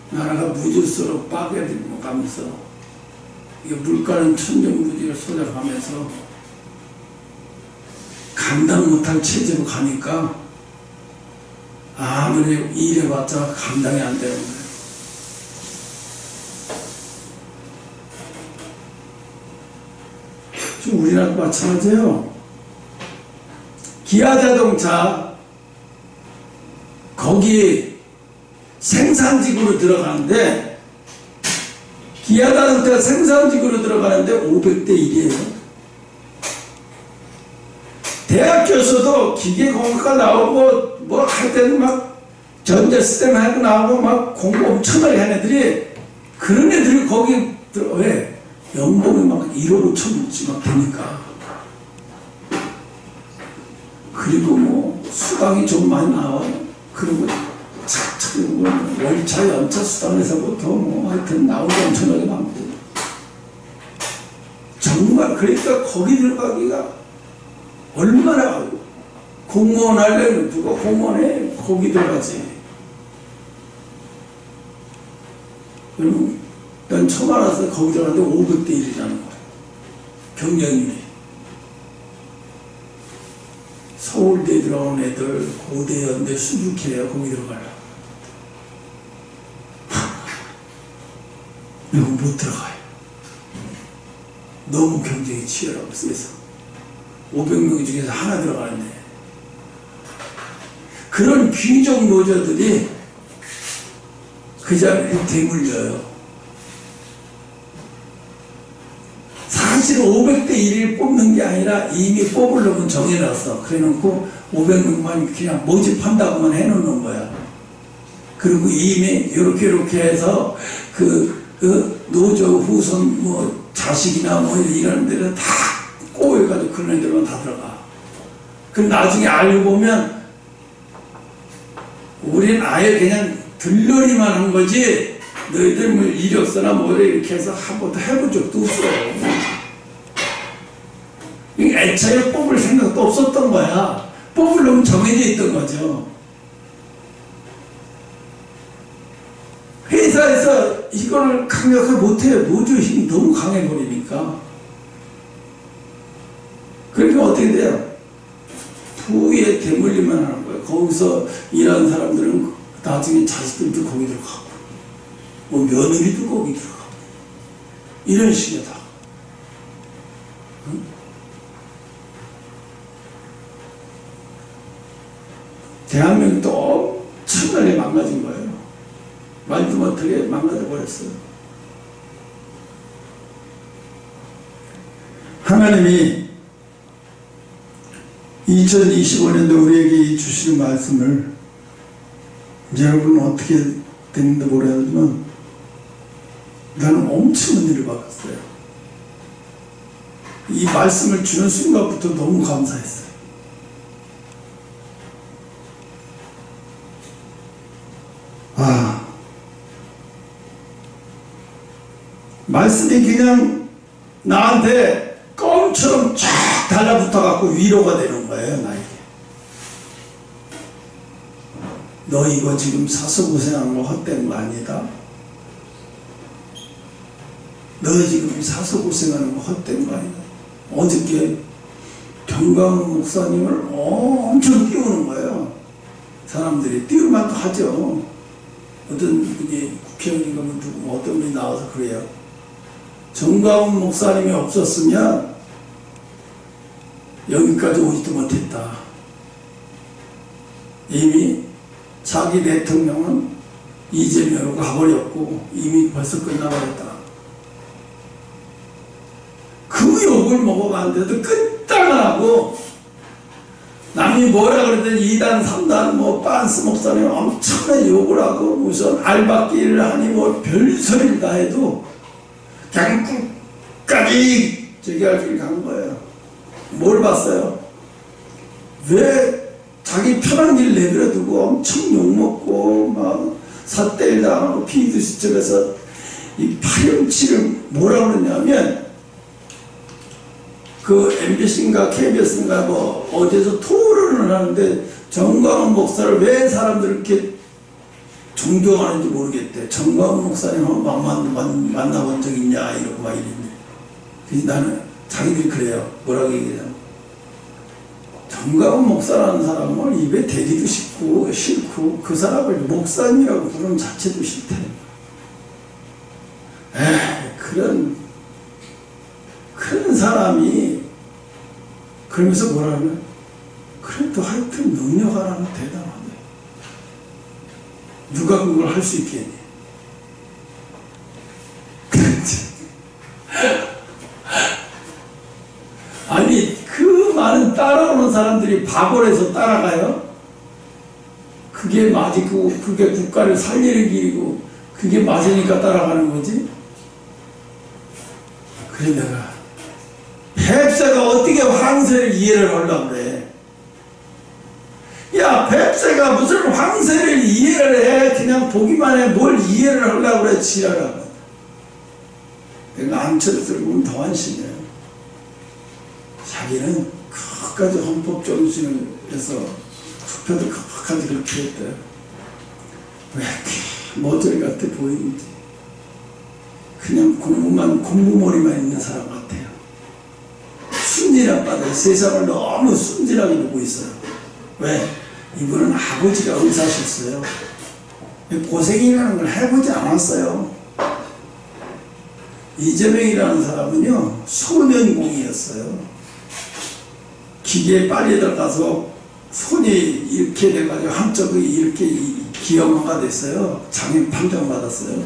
나라가 무질서로 빠개들고 가면서 물가는 천정부지를 쏟아가면서 감당 못할 체제로 가니까 아무리 일해봤자 감당이 안 되는 거예요. 지금 우리나라도 마찬가지예요. 기아자동차 거기 생산직으로 들어가는데 기아자동차 생산직으로 들어가는데 500대 1이에요. 대학 교수도 기계공학과 나오고 뭐 할 때는 막 전자시스템 하고 나오고 막 공부 엄청나게 하는 애들이 그런 애들이 거기 들어. 왜? 연봉이 막 1억 5천씩 막 되니까. 그리고 뭐 수당이 좀 많이 나와요. 그리고 차차 월차 연차 수당에서부터 뭐 하여튼 나오는 게 엄청나게 많고. 정말 그러니까 거기 들어가기가 얼마나 공무원 하려면 누가 공무원에 거기 들어가지. 그러면 난 처음 알았어. 거기 들어가는데 500대 1이라는 거야. 경쟁률이. 서울대 들어온 애들 고대 연대 수북해요. 거기 들어가려고. 이거 못 들어가요. 너무 경쟁이 치열하고 세서 500명 중에서 하나 들어가는데 그런 귀족 노조들이 그 자리에 대물려요. 당신은 500대 1을 뽑는 게 아니라 이미 뽑을 놈은 정해놨어. 그래 놓고 500명만 그냥 모집한다고만 해놓는 거야. 그리고 이미 이렇게 해서 그 노조 후손 뭐 자식이나 뭐 이런 데는 다 꼬여가지고 그런 애들만 다 들어가. 그럼 나중에 알고 보면 우리는 아예 그냥 들러리만 한 거지 너희들 뭐 이력서나 뭐래 이렇게 해서 한 번도 해본 적도 없어. 애초에 뽑을 생각도 없었던 거야. 뽑으려면 정해져 있던 거죠. 회사에서 이걸 강력하게 못해요. 노조 힘이 너무 강해버리니까. 그러니까 어떻게 돼요? 부에 대물림만 하는 거예요. 거기서 일하는 사람들은 나중에 자식들도 거기 들어가고 뭐 며느리도 거기 들어가고 이런 식이다. 응? 대한민국도 엄청나게 망가진 거예요. 말도 못하게 망가져 버렸어요. 하나님이 2025년도 우리에게 주시는 말씀을 여러분은 어떻게 됐는지 모르겠지만 나는 엄청난 일을 받았어요. 이 말씀을 주는 순간부터 너무 감사했어요. 말씀이 그냥 나한테 껌처럼 쫙 달라붙어 갖고 위로가 되는 거예요. 나에게. 너 이거 지금 사서 고생하는 거 헛된 거 아니다. 너 지금 사서 고생하는 거 헛된 거 아니다. 어저께 정광훈 목사님을 엄청 띄우는 거예요. 사람들이 띄울만도 하죠. 어떤 분이 국회의원인가 누구 어떤 분이 나와서 그래요. 정광훈 목사님이 없었으면 여기까지 오지도 못했다. 이미 자기 대통령은 이재명으로 가버렸고 이미 벌써 끝나버렸다. 그 욕을 먹어봤는데도 끄떡 안 하고 남이 뭐라 그러든 2단 3단 뭐 빤스 목사님 엄청나게 욕을 하고 무슨 알박기를 하니 뭐 별소리를 다 해도 그냥 끝까지 저기 할 길을 간 거예요. 뭘 봤어요? 왜 자기 편한 일 내버려두고 엄청 욕먹고 막 삿대일 당하고 피드 시점에서 이 파렴치를 뭐라 그러냐면 그 MBC인가 KBS인가 뭐 어디서 토론을 하는데 정광훈 목사를 왜 사람들이 이렇게 존경하는지 모르겠대. 정광훈 목사님 한번 만나본 적 있냐 이러고 막 이랬는데 그래서 나는 자기들이 그래요. 뭐라고 얘기해요? 정광훈 목사라는 사람을 입에 대기도 싫고 그 사람을 목사님이라고 부르는 자체도 싫대. 그런 사람이 그러면서 뭐라면 그래도 하여튼 능력 하나는 대단하네. 누가 그걸 할 수 있겠니? 아니 그 많은 따라오는 사람들이 바보라서 따라가요? 그게 맞고 그게 국가를 살리는 길이고 그게 맞으니까 따라가는 거지? 그래 내가 뱁새가 어떻게 황새를 이해를 하려고 그래? 야 뱁새가 무슨 황새를 이해를 해? 그냥 보기만 해. 뭘 이해를 하려고 그래? 지랄하고. 내가 안철수를 보면 더 안심해요. 자기는 끝까지 헌법정신을 해서 투표도 끝까지 그렇게 했대요. 왜 이렇게 머저리 같아 보이는지. 그냥 공부머리만 있는 사람 같아요. 순진한 바다에 세상을 너무 순진하게 보고 있어요. 왜? 이분은 아버지가 의사셨어요. 고생이라는 걸 해보지 않았어요. 이재명이라는 사람은요 소년공이었어요. 기계에 빨리 들어가서 손이 이렇게 돼가지고 한쪽이 이렇게 기형화가 됐어요. 장애 판정 받았어요.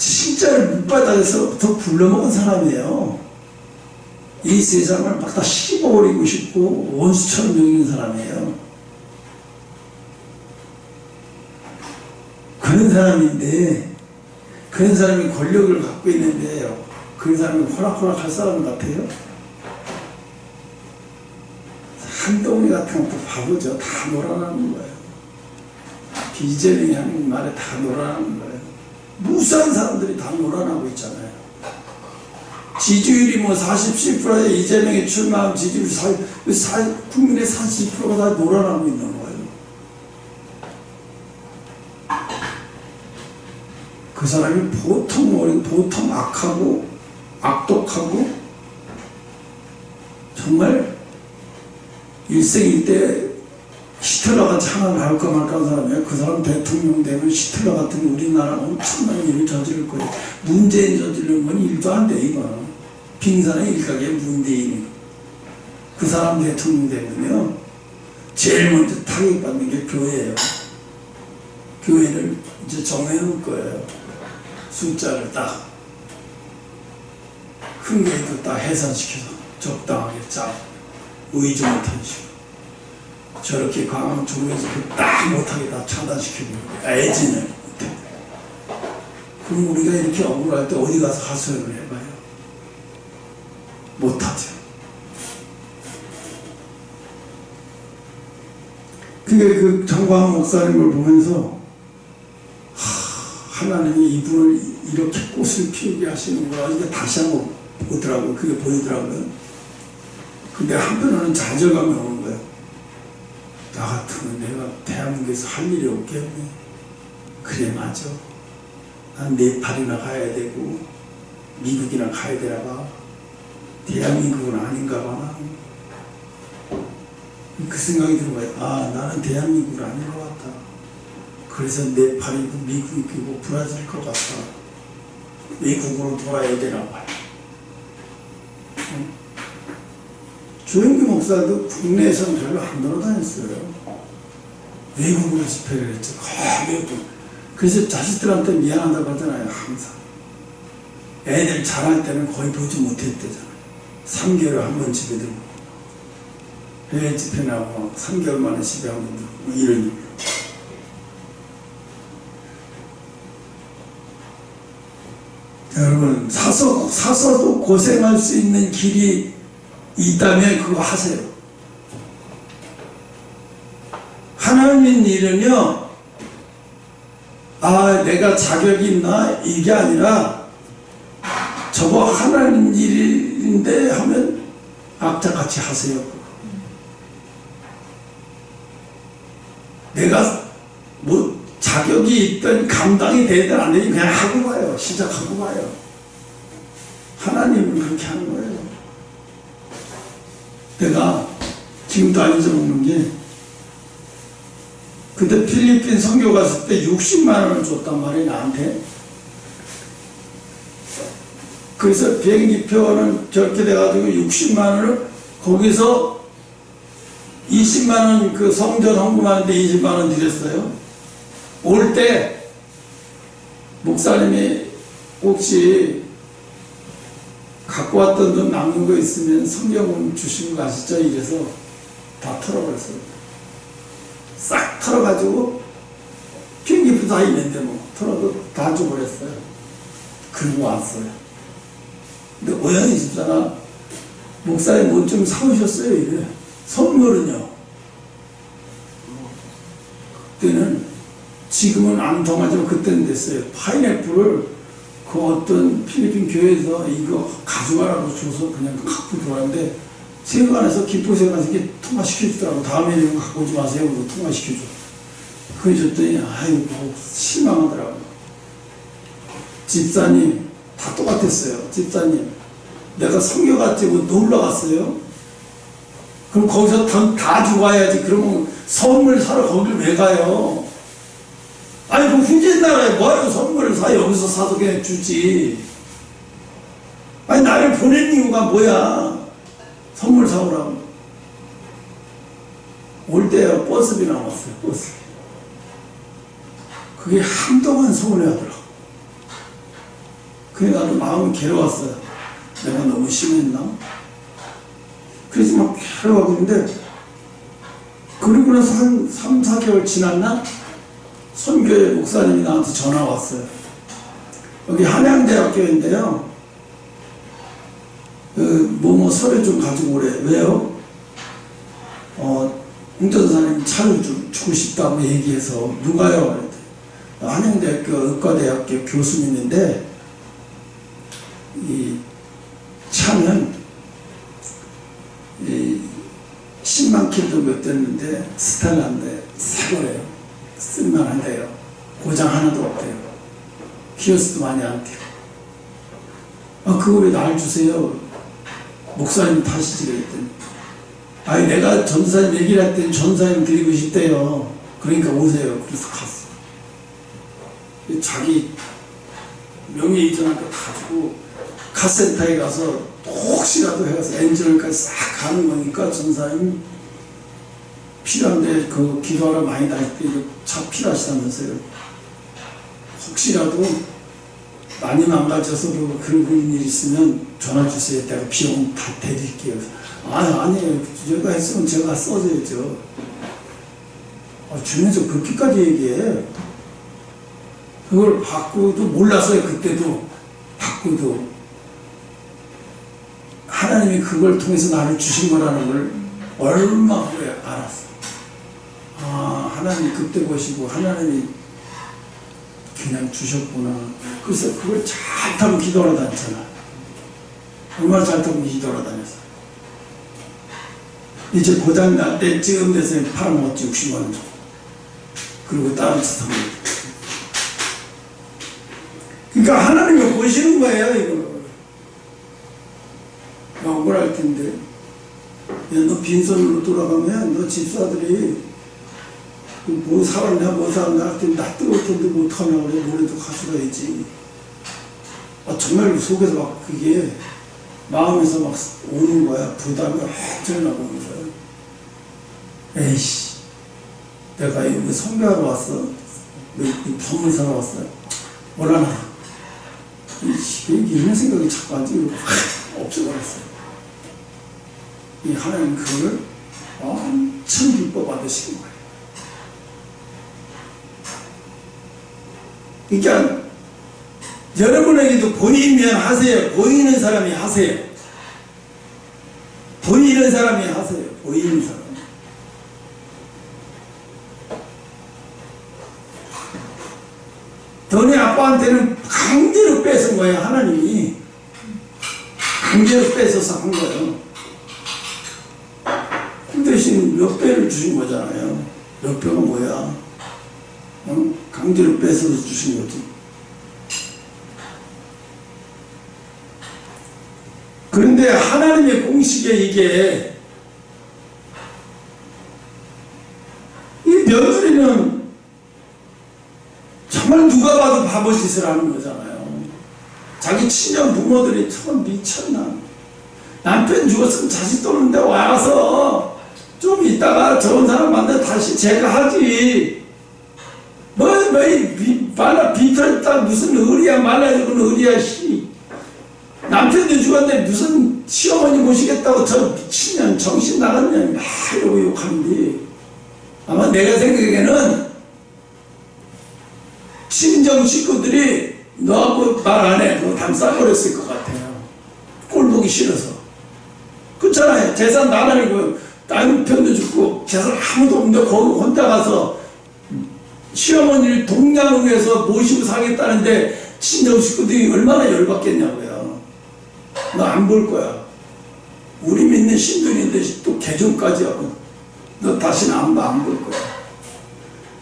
진짜로 밑바닥에서부터 굴러먹은 사람이에요. 이 세상을 막 다 씹어버리고 싶고 원수처럼 여기는 사람이에요. 그런 사람인데, 그런 사람이 권력을 갖고 있는데 그런 사람이 호락호락할 사람 같아요? 한동훈 같은 것도 바보죠. 다 놀아나는 거예요. 이재명이 하는 말에 다 놀아나는 거예요. 무수한 사람들이 다 놀아나고 있잖아요. 지지율이 뭐 47%에 이재명이 출마하면 지지율 국민의 40%가 다 놀아나고 있는 거예요. 그 사람이 보통 악하고 악독하고 정말 일생일대 히틀러 같이 하나 나올까 말까 한 사람이에요. 그 사람 대통령 되면 히틀러 같은 우리나라 엄청난 일을 저지를 거예요. 문재인 저지르는 건 일도 안 돼, 이거. 빙산의 일각의 문재인이. 그 사람 대통령 되면요, 제일 먼저 타격받는 게 교회예요. 교회를 이제 정해놓을 거예요. 숫자를 딱, 큰 교회도 딱 해산시켜서 적당하게 짜, 의지 못한 식으로. 저렇게 강한 조에서 딱 못하게 다 차단시키고 애진을 못해. 그럼 우리가 이렇게 억울할 때 어디 가서 하소연을 해봐요? 못하죠. 그게 그 정광훈 목사님을 보면서 하나님이 이분을 이렇게 꽃을 피우게 하시는구나. 이게 다시 한번 보더라고요. 그게 보이더라고요. 근데 한편으로는 좌절감이 오는 거예요. 나 같으면 내가 대한민국에서 할 일이 없겠네. 그래, 맞아. 난 네팔이나 가야 되고 미국이나 가야 되나 봐. 대한민국은 아닌가 봐. 그 생각이 드는 거예요. 아, 나는 대한민국은 아닌 것 같다. 그래서 네팔이고 미국이고 브라질일 것 같다. 외국으로 돌아야 되나 봐요. 조영기 목사도 국내에서는 별로 안 돌아다녔어요. 외국으로 집회를 했죠. 그래서 자식들한테 미안하다고 하잖아요, 항상. 애들 자랄 때는 거의 보지 못했대잖아요. 3개월에 한 번 집에 들고. 해외 집회 나오고 3개월 만에 집에 한 번 들고. 이런 의미로. 여러분, 사서도 고생할 수 있는 길이 있다면 그거 하세요. 하나님 일은요, 아, 내가 자격이 있나? 이게 아니라 저거 하나님 일인데 하면 악자같이 하세요. 내가 뭐 자격이 있든 감당이 되든 안 되든 그냥 하고 가요. 시작하고 가요. 하나님은 그렇게 하는 거예요. 내가 지금도 안 잊어먹는 게, 그때 필리핀 선교 갔을 때 60만 원을 줬단 말이에요, 나한테. 그래서 비행기표는 저렇게 돼가지고 60만 원을 거기서 20만 원 그 성전 헌금하는데 20만 원 드렸어요. 올 때 목사님이 혹시 갖고 왔던 돈 남는 거 있으면 성경을 주시는 거 아시죠? 이래서 다 털어버렸어요. 싹 털어가지고 비행기표 다 있는데 뭐 털어도 다 줘버렸어요. 그러고 왔어요. 근데 오연희 집사가 목사님 뭐 좀 사오셨어요? 이래. 선물은요. 그때는, 지금은 안 통하지만 그때는 됐어요. 파인애플을 그 어떤 필리핀 교회에서 이거 가져가라고 줘서 그냥 갖고 들어왔는데, 세관에서 기포세관에서 이렇게 통화시켜주더라고. 다음에 이거 갖고 오지 마세요. 그거 통화시켜줘. 그래 줬더니 아이고 실망하더라고. 집사님 다 똑같았어요. 집사님, 내가 성교 갔지 뭐 놀러 갔어요? 그럼 거기서 다 주고 와야지. 그러면 선물 사러 거길 왜 가요? 아니, 그럼 후진 나라에 뭐하러 선물을 사? 여기서 사서 그냥 주지. 아니, 나를 보낸 이유가 뭐야? 선물 사오라고. 올 때요, 버스비 나왔어요, 버스비. 그게 한동안 서운해 하더라고. 그래 나도 마음이 괴로웠어요. 내가 너무 심했나? 그래서 막 괴로워하고 있는데, 그리고 나서 한 3, 4개월 지났나? 선교회 목사님이 나한테 전화 왔어요. 여기 한양대학교인데요. 뭐뭐 서류 좀 가지고 오래. 왜요? 홍전사님 차를 좀 주고 싶다고 얘기해서. 누가요? 한양대학교 의과대학교 교수님인데, 이 차는 10만 킬로 몇 됐는데 스텔라인데 새 거래요. 쓸만한데요. 고장 하나도 없대요. 키로수도 많이 안 돼요. 그거 왜 날 주세요? 목사님 타시지 그랬더니, 아니 내가 전사님 얘기를 할 때는 전사님 드리고 싶대요. 그러니까 오세요. 그래서 갔어. 자기 명예 이전한 거 가지고 카센터에 가서 혹시라도 해서 엔진을까지 싹 가는 거니까 전사님 필요한데 그 기도하러 많이 다닐 때 차 필요하시다면서요. 혹시라도 많이 망가져서 그런 일 있으면 전화 주세요. 내가 비용 다 대드릴게요. 아니에요. 제가 했으면 제가 써줘야죠. 주면서 그렇게까지 얘기해. 그걸 받고도 몰랐어요. 그때도 받고도 하나님이 그걸 통해서 나를 주신 거라는 걸 얼마 후에 알았어. 하나님 그때 보시고 하나님이 그냥 주셨구나. 그래서 그걸 잘 타고 기도하러 다녔잖아. 얼마나 잘 타고 기도하러 다녔어. 이제 고장 날 때쯤 돼서 팔아먹었지. 60만 원 주고. 그리고 다른 차 타고. 그러니까 하나님이 보시는 거예요, 이거. 억울할 텐데. 야, 너 빈손으로 돌아가면 너 집사들이 뭐 살았냐, 뭐 살았냐 할 때 나 뜨거울 텐데 뭐 어떡하냐 그래. 노래도 가져가야지. 정말 속에서 막 그게 마음에서 막 오는 거야. 부담이 엄청나고 오는 거야. 에이씨, 내가 여기 선교하러 왔어? 선물 사러 왔어요? 뭐라나? 이런 생각이 자꾸 안 들고 없어버렸어요. 이 하나님 그걸 엄청 기뻐 받으시는 거예요. 그러니까 여러분에게도 본인면 하세요. 보이는 사람이 하세요. 보이는 사람이 하세요. 보이는 사람. 너네 아빠한테는 강제로 뺏은 거예요. 하나님이 강제로 뺏어서 한 거예요. 그 대신 몇 배를 주신 거잖아요. 몇 배가 뭐야? 강제로 뺏어서 주신 거지. 그런데 하나님의 공식에 이게 이 며느리는 정말 누가 봐도 바보짓을 하는 거잖아요. 자기 친정 부모들이 참 미쳤나. 남편 죽었으면 자식 도는데 와서 좀 있다가 좋은 사람 만나 다시 제가 하지. 말라 비틀었다 무슨 의리야. 말라 죽은 의리야. 씨. 남편도 죽었는데 무슨 시어머니 모시겠다고 저 미친년 정신 나갔냐 막 이러고 욕하는데, 아마 내가 생각에는 친정 식구들이 너하고 말 안 해. 너 담싸버렸을 것 같아요. 꼴 보기 싫어서. 그렇잖아요. 재산 나눠고 남편도 죽고 재산 아무도 없는데 거기 혼자 가서 시어머니를 동양에서 모시고 사겠다는데 친정 식구들이 얼마나 열받겠냐고요. 너 안 볼 거야. 우리 믿는 신들인데 또 개종까지 하고 너 다시는 안 볼 거야.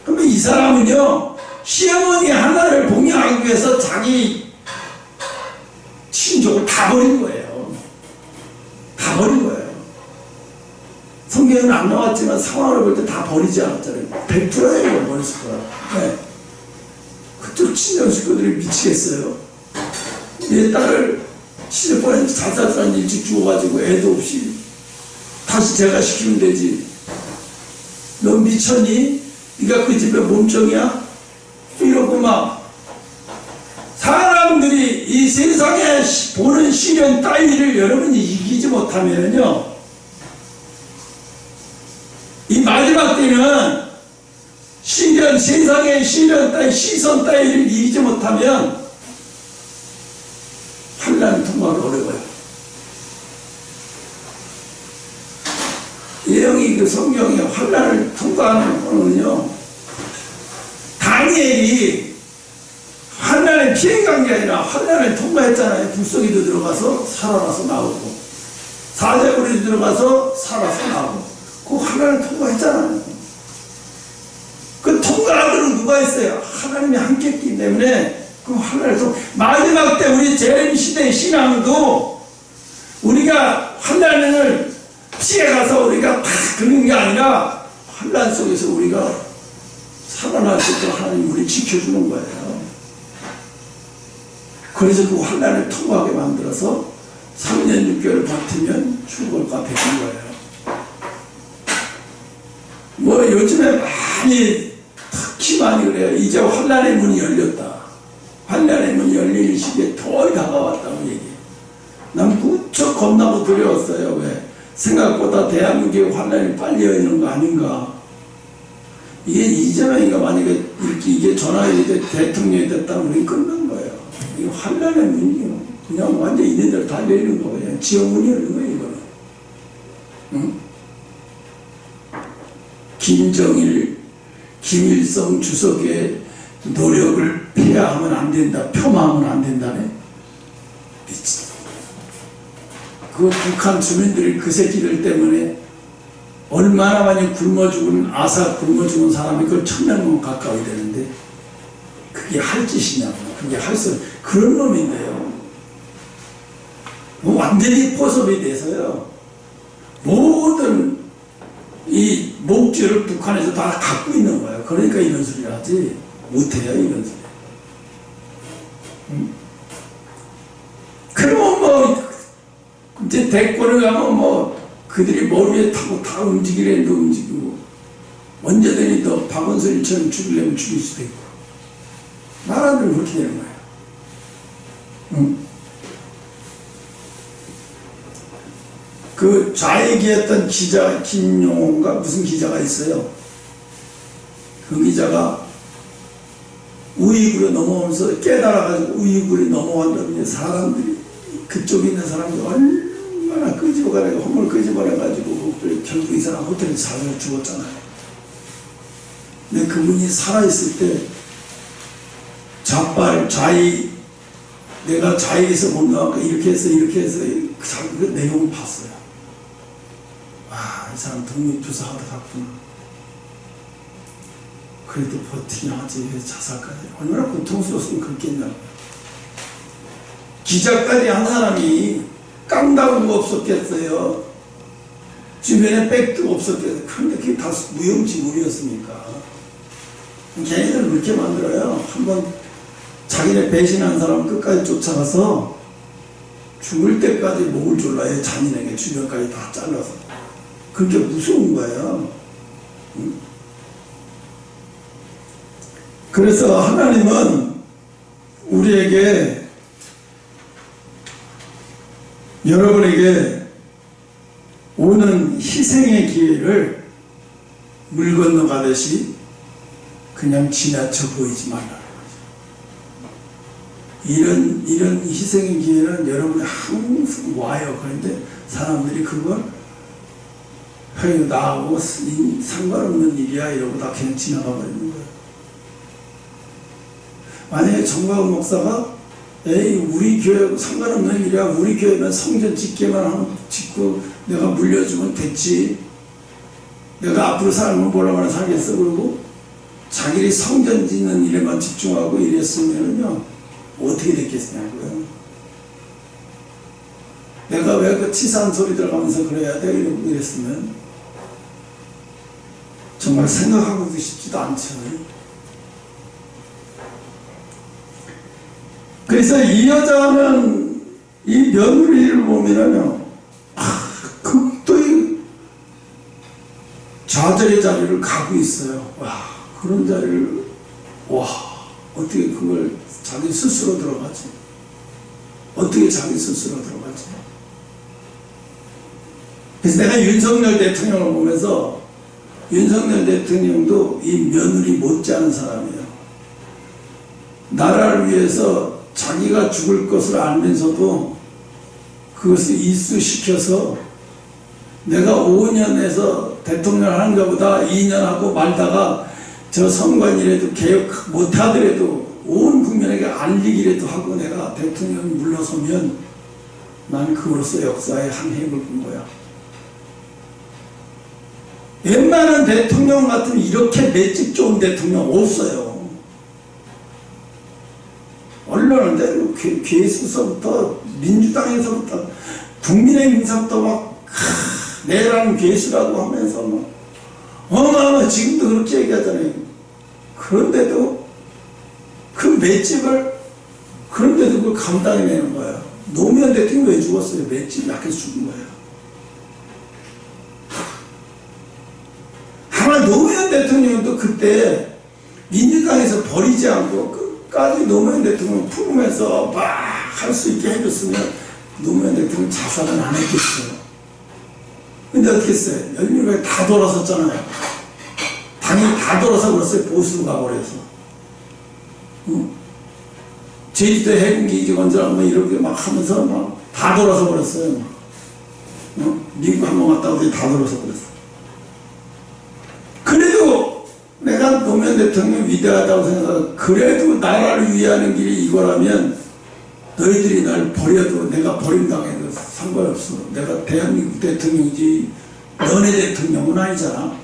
그러면 이 사람은요, 시어머니 하나를 봉양하기 위해서 자기 친족을 다 버린 거예요. 다 버린 거예요. 성경에는 안 나왔지만 상황을 볼 때 다 버리지 않았잖아요. 100%예요, 버렸을 거야. 네. 그쪽 친정 식구들이 미치겠어요. 얘 딸을 시집보내 자살한 일찍 죽어가지고 애도 없이 다시 제가 시키면 되지. 너 미쳤니? 네가 그 집에 몸종이야? 이러고 막 사람들이 이 세상에 보는 시련 따위를 여러분이 이기지 못하면요, 이 마지막 때는 시련, 세상의 시련 따위, 시선 따위를 이기지 못하면 환난 통과가 어려워요. 예영이 그 성경에 환난을 통과하는 거는요, 다니엘이 환난을 피해간 게 아니라 환난을 통과했잖아요. 불속에도 들어가서 살아나서 나오고, 사자굴에도 들어가서 살아서 나오고, 그 환난을 통과했잖아요. 그 통과하도록 누가 있어요? 하나님이 함께 했기 때문에 그 환난을 마지막 때 우리 재림 시대의 신앙도 우리가 환난을 피해가서 우리가 다 그런 게 아니라 환난 속에서 우리가 살아날 수 있도록 하나님이 우리 지켜주는 거예요. 그래서 그 환난을 통과하게 만들어서 3년 6개월 버티면 죽을 것 같은 거예요. 뭐 요즘에 많이, 특히 많이 그래요. 이제 환난의 문이 열렸다. 환난의 문이 열리는 시기에 거의 다가왔다고 얘기해요. 난 무척 겁나고 두려웠어요. 왜? 생각보다 대한민국의 환난이 빨리 열리는 거 아닌가. 이게 이재명이가 만약에 이렇게 이게 전화해 대통령이 됐다면 우리 끝난 거예요. 이게 환난의 문이요. 그냥 완전 있는 대로 다 열리는 거 그냥 지옥문이 열리는 거예요, 이거는. 응? 김정일, 김일성 주석의 노력을 폐하하면 안 된다, 폄하하면 안 된다네. 미친. 그 북한 주민들이 그 새끼들 때문에 얼마나 많이 굶어 죽은, 아사 굶어 죽은 사람이 그 1000명 가까이 되는데 그게 할 짓이냐고. 그게 할 수, 그런 놈인데요. 뭐 완전히 포섭이 돼서요. 모든 이 목줄을 북한에서 다 갖고 있는 거예요. 그러니까 이런 소리를 하지 못해요, 이런 소리. 그러면 뭐 이제 대권을 가면 뭐 그들이 머리에 타고 다 움직이려도 움직이고, 언제든지 또 박원순이처럼 죽이려면 죽일 수도 있고, 나라들은 그렇게 되는 거예요. 그 좌익이었던 기자, 김용호인가 무슨 기자가 있어요. 그 기자가 우익으로 넘어오면서 깨달아가지고 우익으로 넘어왔는데 사람들이, 그쪽에 있는 사람들이 얼마나 끄집어가지고, 허물 끄집어내가지고 결국 이 사람 호텔에서 사서 죽었잖아요. 근데 그분이 살아있을 때 좌익, 내가 좌익에서 못 나왔고 이렇게 해서 그 내용을 봤어요. 와, 이 사람 독립투사 하다 갔구나. 그래도 버티냐 하지, 자살까지. 얼마나 고통스러웠으면 그렇겠냐고. 기자까지 한 사람이 깡다구가 없었겠어요. 주변에 백도 없었겠어요. 그런데 그게 다 무용지물이었으니까. 걔네들 그렇게 만들어요. 한번 자기네 배신한 사람 끝까지 쫓아가서 죽을 때까지 목을 졸라요. 잔인하게 주변까지 다 잘라서. 그게 무서운 거예요. 응? 그래서 하나님은 우리에게, 여러분에게 오는 희생의 기회를 물 건너가듯이 그냥 지나쳐 보이지 말라는 거죠. 이런 희생의 기회는 여러분이 항상 와요. 그런데 사람들이 그걸 나하고 상관없는 일이야 이러고 다 그냥 지나가 버리는 거예요. 만약에 정광훈 목사가 에이 우리 교회 상관없는 일이야, 우리 교회는 성전 짓기만 짓고 내가 물려주면 됐지, 내가 앞으로 살면 뭐라고 살겠어, 그러고 자기들이 성전 짓는 일에만 집중하고 이랬으면요 어떻게 됐겠냐고요. 내가 왜 그 치사한 소리 들어가면서 그래야 돼 이러고 이랬으면 정말 생각하고도 싶지도 않죠. 그래서 이 여자는 이 며느리를 보면은요, 극도의 좌절의 자리를 가고 있어요. 와, 그런 자리를, 와, 어떻게 그걸 자기 스스로 들어가지? 어떻게 자기 스스로 들어갈지. 그래서 내가 윤석열 대통령을 보면서 윤석열 대통령도 이 며느리 못지않은 사람이에요. 나라를 위해서 자기가 죽을 것을 알면서도 그것을 이수시켜서 내가 5년에서 대통령을 하는 것보다 2년 하고 말다가 저 선관위라도 개혁 못하더라도 온 국민에게 알리기라도 하고 내가 대통령이 물러서면 난 그로서 역사의 한 획을 본 거야. 웬만한 대통령 같으면 이렇게 맷집 좋은 대통령 없어요. 언론은 괴수서부터 민주당에서부터 국민의힘서부터 막 내라는 괴수라고 하면서 막 어마어마 지금도 그렇게 얘기하잖아요. 그런데도 그 맷집을 그런데도 그걸 감당해내는 거야. 노무현 대통령이 왜 죽었어요? 맷집이 약해서 죽은 거야. 아마 노무현 대통령도 그때 민주당에서 버리지 않고 끝까지 노무현 대통령 품으면서 막 할 수 있게 해줬으면 노무현 대통령 자살은 안 했겠어요. 근데 어떻게 했어요? 열민국에 다 돌아섰잖아요. 당이 다 돌아서 그랬어요. 보수로 가버려서. 제주도 해군기 기지건설 뭐 이렇게 막 하면서 막 다 돌아서 버렸어요. 미국 한번 갔다 오더니 다 돌아서 버렸어. 그래도 내가 노무현 대통령 위대하다고 생각하고 그래도 나라를 위하는 길이 이거라면 너희들이 날 버려도 내가 버림당해도 상관없어. 내가 대한민국 대통령이지 너네 대통령은 아니잖아.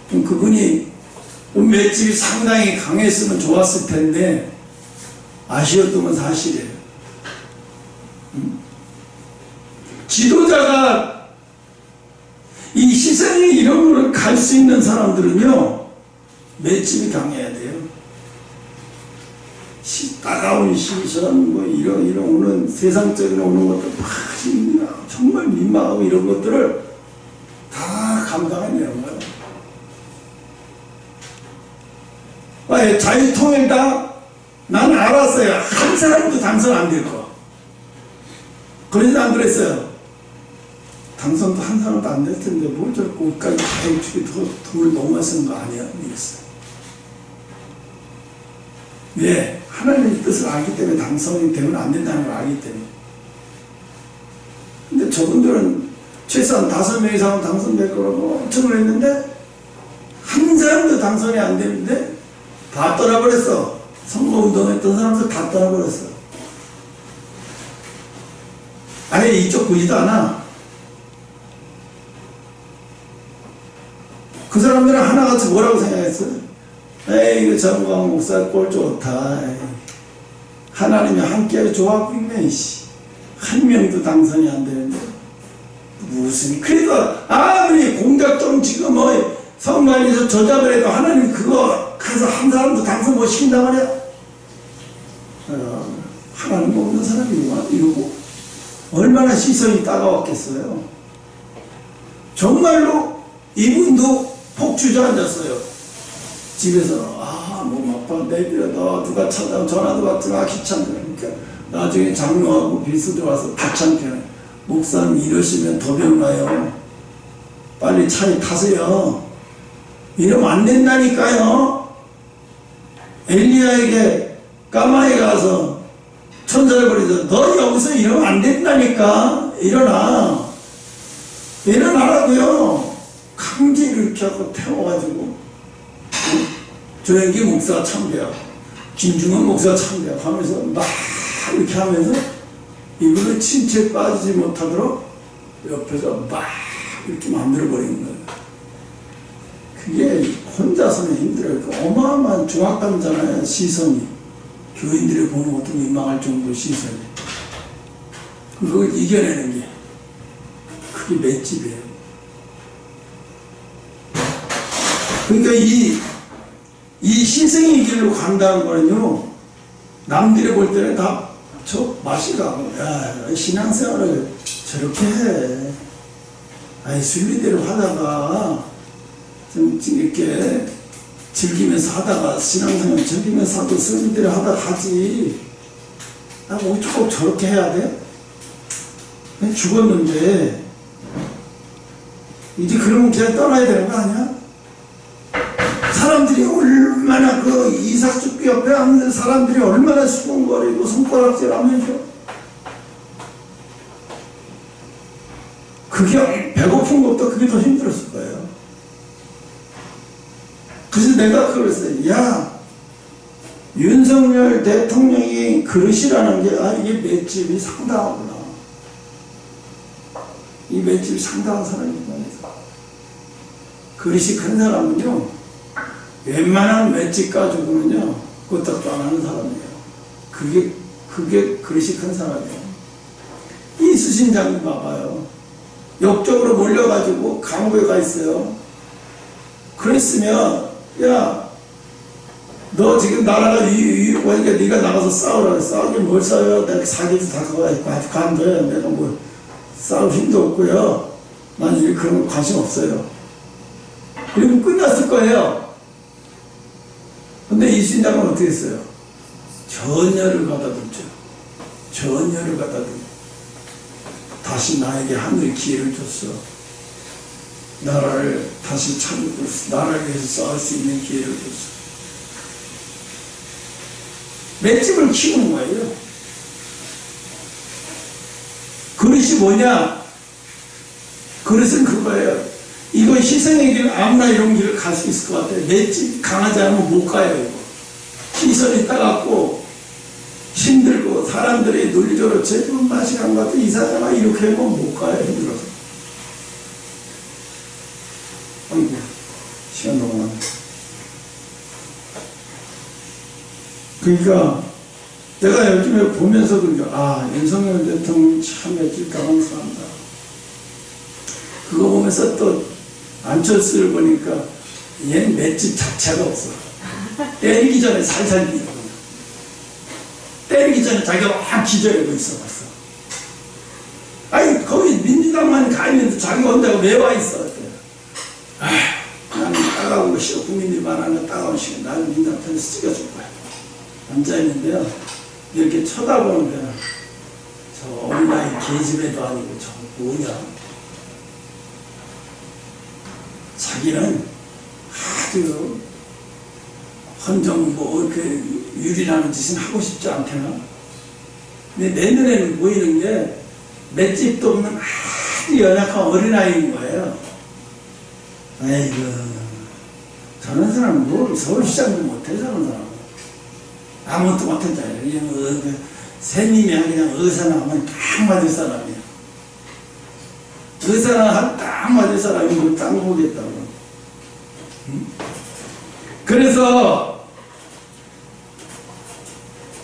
그분이 맷집이 상당히 강했으면 좋았을 텐데 아쉬웠던 사실이에요. 지도자가 이 희생의 이름으로 갈 수 있는 사람들은요 맷집이 강해야 돼요. 따가운 시선 뭐 이런 오는 세상적으로 오는 것들 정말 민망하고 이런 것들을 다 감당해내는 거예요. 왜 자유통일당 난 알았어요. 한 사람도 당선 안 될 거. 그래서 안 그랬어요. 당선도 한 사람도 안 될 텐데 뭘 저렇게 옷까지 다 입추기 돈을 너무 많이 쓰는 거 아니야? 이랬어요. 왜? 하나님의 뜻을 알기 때문에 당선이 되면 안 된다는 걸 알기 때문에. 근데 저분들은 최소한 5명 이상은 당선될 거라고 엄청을 했는데 한 사람도 당선이 안 되는데 다 떠나버렸어. 선거운동했던 사람들 다 떠나버렸어. 아예 이쪽 보지도 않아. 그 사람들은 하나같이 뭐라고 생각했어요? 에이 이거 정광 목사 꼴 좋다. 하나님이 함께 조합고 있네. 한 명도 당선이 안 되는데 무슨 그래도 아무리 공작좀 지금 뭐 선관위에서 조작을 해도 하나님 그거 가서 한 사람도 당선 못 시킨단 말이야. 하나님 없는 사람이구나 이러고 얼마나 시선이 따가웠겠어요. 정말로 이분도 폭주저 앉았어요. 집에서 몸 아파 내비려다 누가 찾아 전화도 받지마 귀찮다. 그러니까 나중에 장로하고 비수들 와서 귀찮게 목사님 이러시면 더 병나요. 빨리 차에 타세요. 이러면 안 된다니까요. 엘리야에게 까마에 가서 천사를 버리서 너 여기서 이러면 안 된다니까. 일어나라고요. 강제로 이렇게 하고 태워가지고 조영기 목사가 참배하고 김중원 목사가 참배하고 하면서 막 이렇게 하면서 이분을 침체에 빠지지 못하도록 옆에서 막 이렇게 만들어버리는 거예요. 그게 혼자서는 힘들어요. 그 어마어마한 중압감잖아요. 시선이 교인들이 보는 것도 민망할 정도의 시선이. 그걸 이겨내는 게 그게 맷집이에요. 그러니까 이 희생의 길로 간다는 거는요, 남들이 볼 때는 다 저 맛이 가고, 야, 신앙생활을 저렇게 해. 아니, 순리대로 하다가 좀 이렇게 즐기면서 하다가 신앙생활 즐기면서 하고 스님들이 하다 가지. 뭐 꼭 저렇게 해야 돼? 그냥 죽었는데 이제 그러면 그냥 떠나야 되는 거 아니야? 사람들이 얼마나 그 이삭죽 옆에 앉는 사람들이 얼마나 수군거리고 손가락질하면서 그게 배고픈 것도 그게 더 힘들었을 거예요. 그래서 내가 그랬어요. 야, 윤석열 대통령이 그릇이라는 게, 이게 맷집이 상당하구나. 이 맷집이 상당한 사람이구나. 그릇이 큰 사람은요, 웬만한 맷집 가지고는요, 그것도 안 하는 사람이에요. 그게 그릇이 큰 사람이에요. 이 수신장님 봐봐요. 역적으로 몰려가지고 감옥에 가 있어요. 그랬으면, 야, 너 지금 나라가 위협하니까 네가 나가서 싸우라. 싸우긴 뭘 싸워요? 내가 사기도 다 그거 아주 간대. 내가 뭐 싸울 힘도 없고요. 난 이제 그런 거 관심 없어요. 그리고 끝났을 거예요. 근데 이순장은 어떻게 했어요? 전열을 가다듬죠. 전열을 가다듬죠. 다시 나에게 하늘의 기회를 줬어. 나라를 다시 찾고 나라를 위해서 싸울 수 있는 기회를 줬어. 맷집을 키우는 거예요. 그릇이 뭐냐? 그릇은 그거예요. 이거 희생의 길, 아무나 이런 길을 갈 수 있을 것 같아요. 맷집 강하지 않으면 못 가요. 이거. 시선이 따갑고 힘들고 사람들이 논리적으로 제품 맛이 간 것 같아. 이사장아 이렇게 하면 못 가요. 힘들어서. 아이고 시간 너무 많네. 그러니까 내가 요즘에 보면서 그러니까 윤석열 대통령 참 맷집 강한 사람이다. 그거 보면서 또 안철수를 보니까 얘는 맷집 자체가 없어. 때리기 전에 살살 비고 때리기 전에 자기가 막 기절하고 있어 봤어. 아니 거기 민주당만 가 있는데 자기가 온다고 왜 와 있어? 나는 따가운 거 싫어. 국민들이 말하는 따가운 시간 나는 민주당 편에서 찍어줄 거야. 앉아있는데요, 이렇게 쳐다보는데 저 어린아이 계집애도 아니고 저거 뭐냐. 자기는 아주 헌정 뭐 이렇게 유리라는 짓은 하고 싶지 않구나. 근데 내 눈에는 보이는 게 맷집도 없는 아주 연약한 어린아이인 거예요. 아이고, 저런 사람은 뭘 서울시장도 못해. 저런 사람은 아무것도 못했잖아요. 그냥 샘이면 그냥 의사나 하면 딱 맞을 사람이야. 의사나 하면 딱 맞을 사람이 뭘 딱 보겠다고. 그래서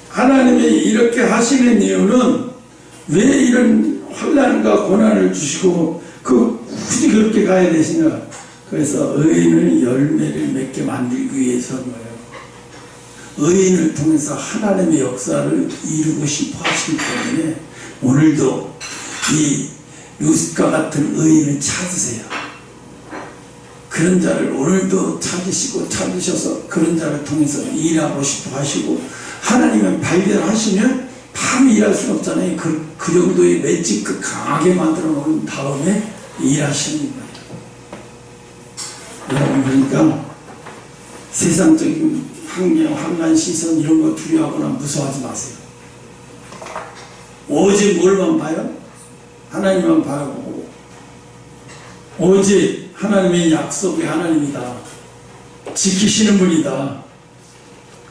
하나님이 이렇게 하시는 이유는 왜 이런 환난과 고난을 주시고 굳이 그렇게 가야 되시나. 그래서 의인을 열매를 맺게 만들기 위해서인 거예요. 의인을 통해서 하나님의 역사를 이루고 싶어 하시기 때문에 오늘도 이 루스과 같은 의인을 찾으세요. 그런 자를 오늘도 찾으셔서 그런 자를 통해서 일하고 싶어 하시고, 하나님은 발견하시면 바로 일할 수는 없잖아요. 그 정도의 맷집 강하게 만들어 놓은 다음에 일하시는 거예요. 여러분, 그러니까 세상적인 환경, 환난, 시선 이런 거 두려워하거나 무서워하지 마세요. 오직 뭘만 봐요? 하나님만 바라보고, 오직 하나님의 약속이 하나님이다, 지키시는 분이다,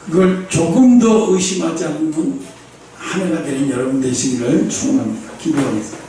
그걸 조금 더 의심하지 않는 한 해가 되는 여러분 되시기를 축원합니다. 기도하겠습니다.